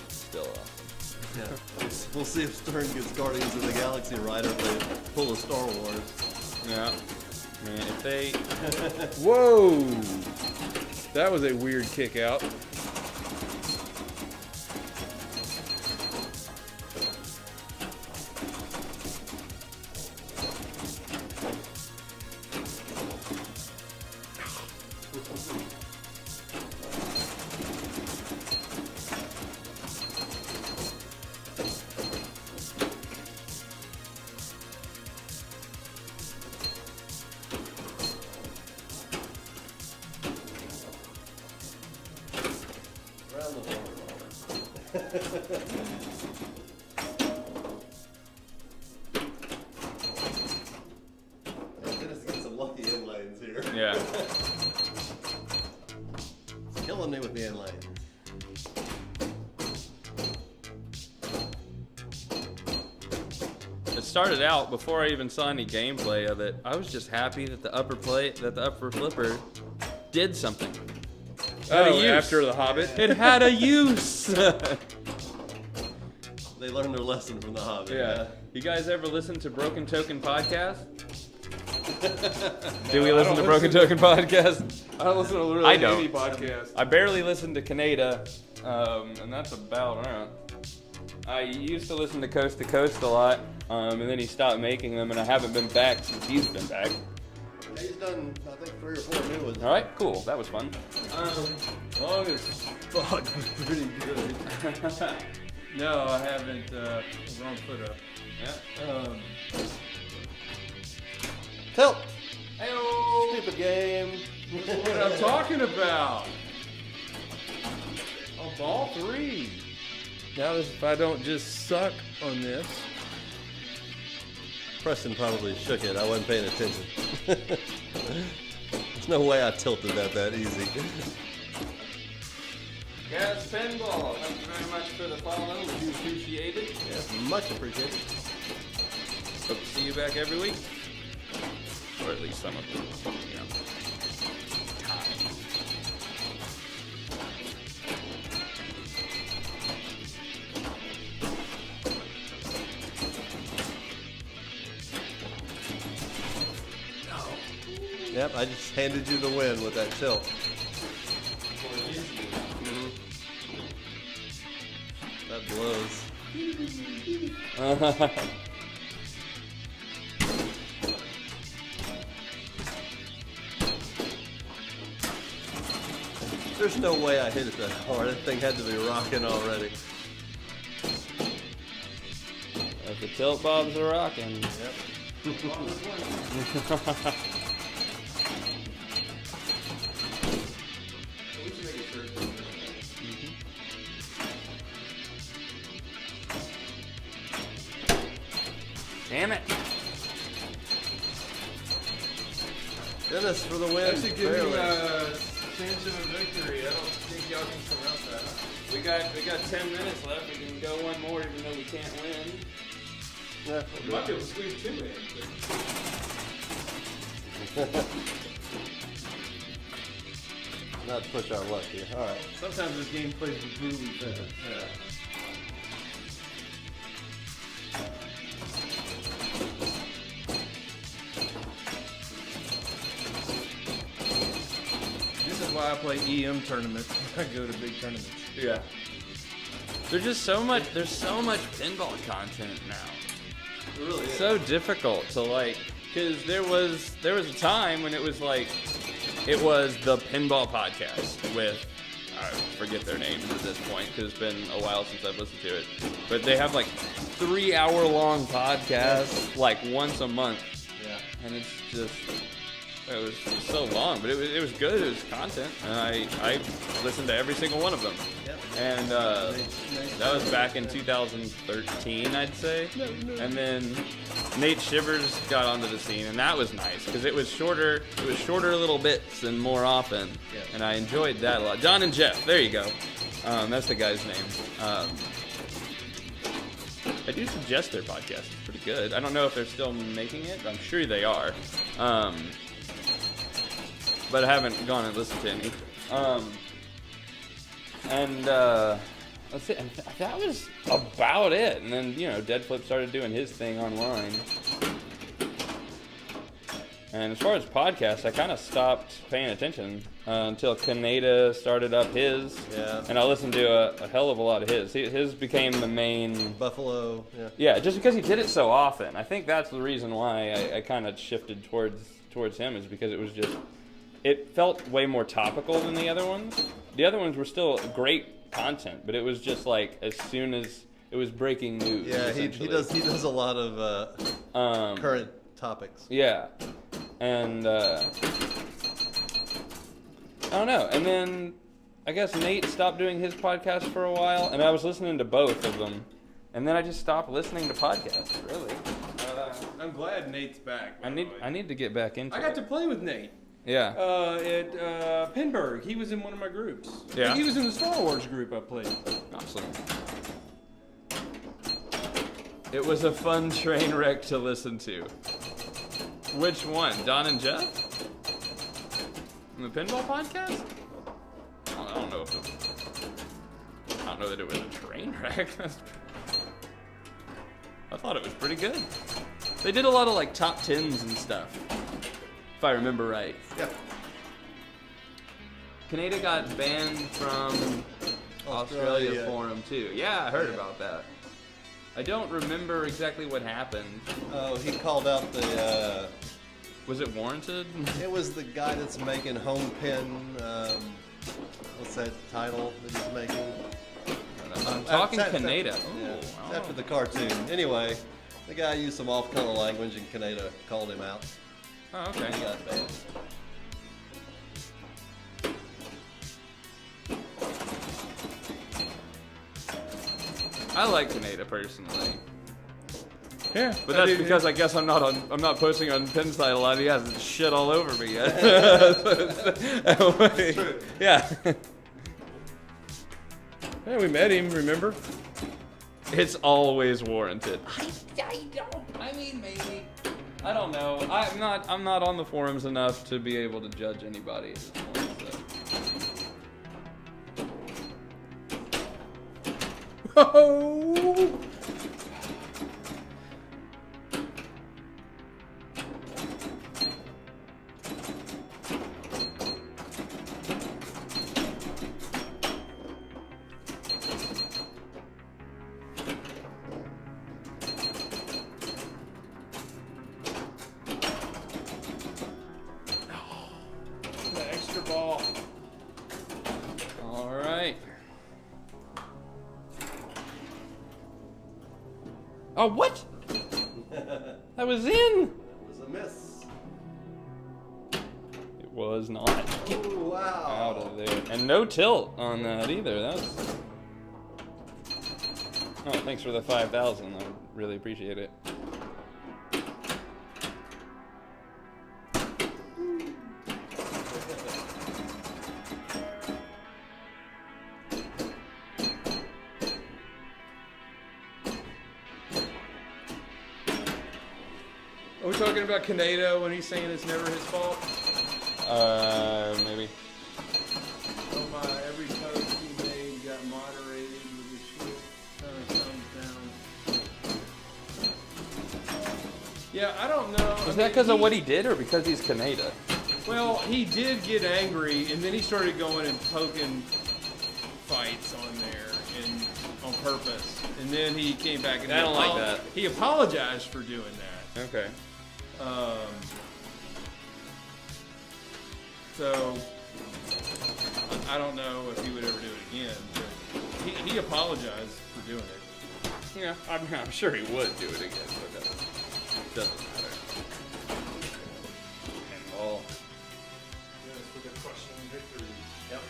Still awesome. Yeah. We'll see if Stern gets Guardians of the Galaxy right or if they pull a Star Wars. Yeah. Man, if they. Whoa! That was a weird kick out. Around the horn. Dennis get some lucky inlanes here. Yeah. Killing me with the inlane. It started out before I even saw any gameplay of it. I was just happy that the upper flipper did something. Had a Oh, use. after the Hobbit. It had a use. They learned their lesson from the Hobbit. Yeah. You guys ever listen to Broken Token podcast? Do we I listen don't to Broken listen Token podcast? I don't listen to literally I don't. any podcast. I barely listen to Canada, and that's about it. I used to listen to Coast a lot, and then he stopped making them, and I haven't been back since he's been back. Yeah, he's done, I think, 3 or 4 new ones. All right, cool. That was fun. Long as fuck was pretty good. No, I haven't. Wrong foot up. Yeah. Tilt! Hey-o. Stupid game. What I'm talking about. Oh, ball 3. Now, if I don't just suck on this. Preston probably shook it. I wasn't paying attention. There's no way I tilted that easy. Guys, Pinball, thank you very much for the follow. We do appreciate it. Yeah, much appreciated. Hope to see you back every week. Or at least some of them. You know. Yep, I just handed you the win with that tilt. That blows. There's no way I hit it that hard. That thing had to be rocking already. If the tilt bobs are rocking. Yep. Damn it. Dennis for the win. That should give Barely. you a chance of a victory. I don't think y'all can surmount that. We got 10 minutes left. We can go one more even though we can't win. Yeah, We might be able to squeeze 2 in. Not to push our luck here. All right. Sometimes this game plays with booby better. Yeah. This is why I play EM tournaments. I go to big tournaments. Yeah. There's just so much. There's so much pinball content now. It really is. So difficult to like, because there was a time when it was like, it was the Pinball Podcast with, I forget their names at this point because it's been a while since I've listened to it, but they have like 3-hour-long podcasts like once a month, Yeah. and it's just. It was so long, but it was good. It was content, and I listened to every single one of them. Yep. And that was back in 2013, I'd say. And then Nate Shivers got onto the scene, and that was nice because it was shorter. It was shorter little bits and more often, Yeah. and I enjoyed that a lot. John and Jeff, there you go. That's the guy's name. I do suggest their podcast. It's pretty good. I don't know if they're still making it. I'm sure they are. But I haven't gone and listened to any. Let's see, and that was about it. And then, Dead Flip started doing his thing online. And as far as podcasts, I kind of stopped paying attention until Kaneda started up his. Yeah. And I listened to a hell of a lot of his. His became the main. Buffalo. Yeah. Yeah, just because he did it so often. I think that's the reason why I kind of shifted towards him, is because it was just. It felt way more topical than the other ones. The other ones were still great content, but it was just like as soon as it was breaking news. Yeah, he does a lot of current topics. Yeah, and I don't know. And then I guess Nate stopped doing his podcast for a while, and I was listening to both of them, and then I just stopped listening to podcasts. Really, I'm glad Nate's back. I need to get back into. I got to play with Nate. Yeah. At Pinburg. He was in one of my groups. Yeah. He was in the Star Wars group I played. Awesome. It was a fun train wreck to listen to. Which one? Don and Jeff? In the Pinball Podcast? I don't know if I don't know that it was a train wreck. I thought it was pretty good. They did a lot of like top 10s and stuff. If I remember right. Yeah. Kaneda got banned from Australia Forum too. Yeah, I heard about that. I don't remember exactly what happened. Oh, he called out the. Was it warranted? It was the guy that's making Home Pin. What's that title that he's making? I'm talking It's Kaneda. Yeah, Ooh, it's I after don't the cartoon. Anyway, the guy used some off-color language, and Kaneda called him out. Oh, okay. He got banned. I like Kaneda personally, Yeah, but that's because I guess I'm not posting on Pinside a lot. He hasn't shit all over me yet. Yeah. Yeah, we met him. Remember? It's always warranted. I don't. I mean, maybe. I don't know. I'm not on the forums enough to be able to judge anybody at this point. So. Oh. Oh, what? That was in. It was a miss. It was not. Oh, wow. Out of there. And no tilt on that either. That's. Oh, thanks for the 5,000. I really appreciate it. Are we talking about Kaneda when he's saying it's never his fault? Maybe. Oh my, every post he made got moderated with his shit. Thumbs down. Yeah, I don't know. Is that because of what he did or because he's Kaneda? Well, he did get angry, and then he started going and poking fights on there and on purpose. And then he came back and I don't like that. He apologized for doing that. Okay. So I don't know if he would ever do it again, but he apologized for doing it. Yeah, I'm sure he would do it again, but that doesn't matter. Pinball. Yes, for the crushing victory. Yep.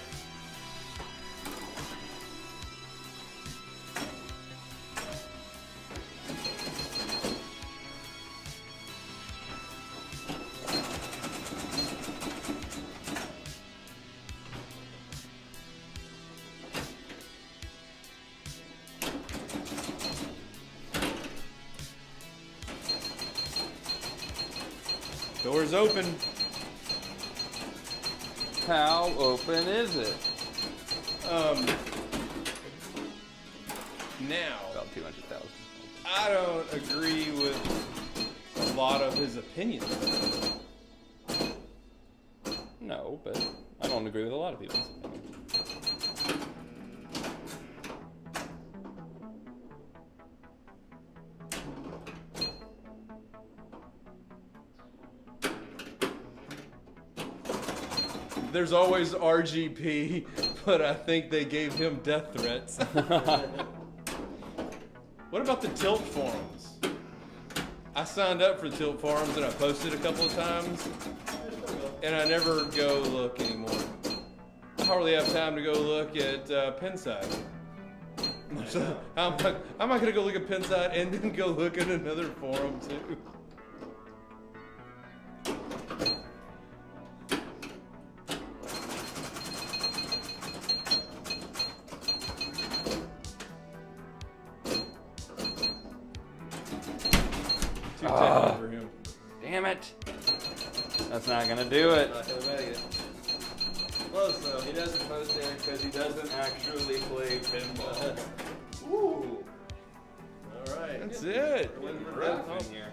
Door's open. How open is it? Now, About 200,000. I don't agree with a lot of his opinions. No, but I don't agree with a lot of people's opinions. There's always RGP, but I think they gave him death threats. What about the tilt forums? I signed up for the tilt forums and I posted a couple of times, and I never go look anymore. I hardly have time to go look at Pinside. So I'm not gonna go look at Pinside and then go look at another forum too. Too technical for him. Damn it. That's not gonna do it. Not gonna make it. Close though. He doesn't post there because he doesn't actually play pinball. Ooh. All right. That's it. Rough in here.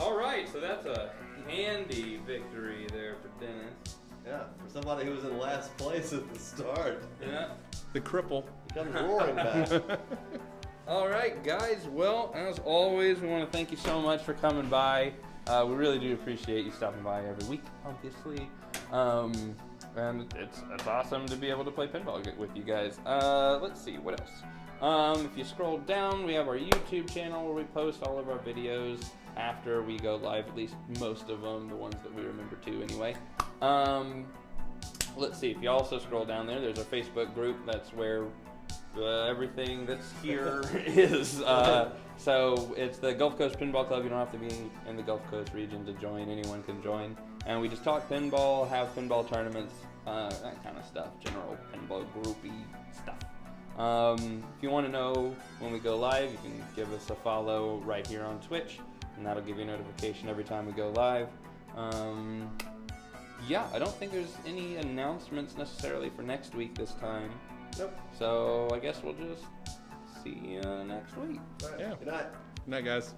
All right, so that's a handy victory there for Dennis. Yeah, for somebody who was in last place at the start, Yeah. The cripple. he comes roaring back. All right, guys. Well, as always, we want to thank you so much for coming by. We really do appreciate you stopping by every week, obviously. And it's awesome to be able to play pinball with you guys. Let's see, what else? If you scroll down, we have our YouTube channel where we post all of our videos after we go live, at least most of them, the ones that we remember to anyway. Let's see, if you also scroll down there, there's our Facebook group. That's where everything that's here is. So it's the Gulf Coast Pinball Club. You don't have to be in the Gulf Coast region to join. Anyone can join. And we just talk pinball, have pinball tournaments, that kind of stuff. General pinball groupy stuff. If you want to know when we go live, you can give us a follow right here on Twitch, and that'll give you a notification every time we go live. Yeah, I don't think there's any announcements necessarily for next week this time. Nope. So I guess we'll just see you next week. All right. Yeah. Good night. Good night, guys.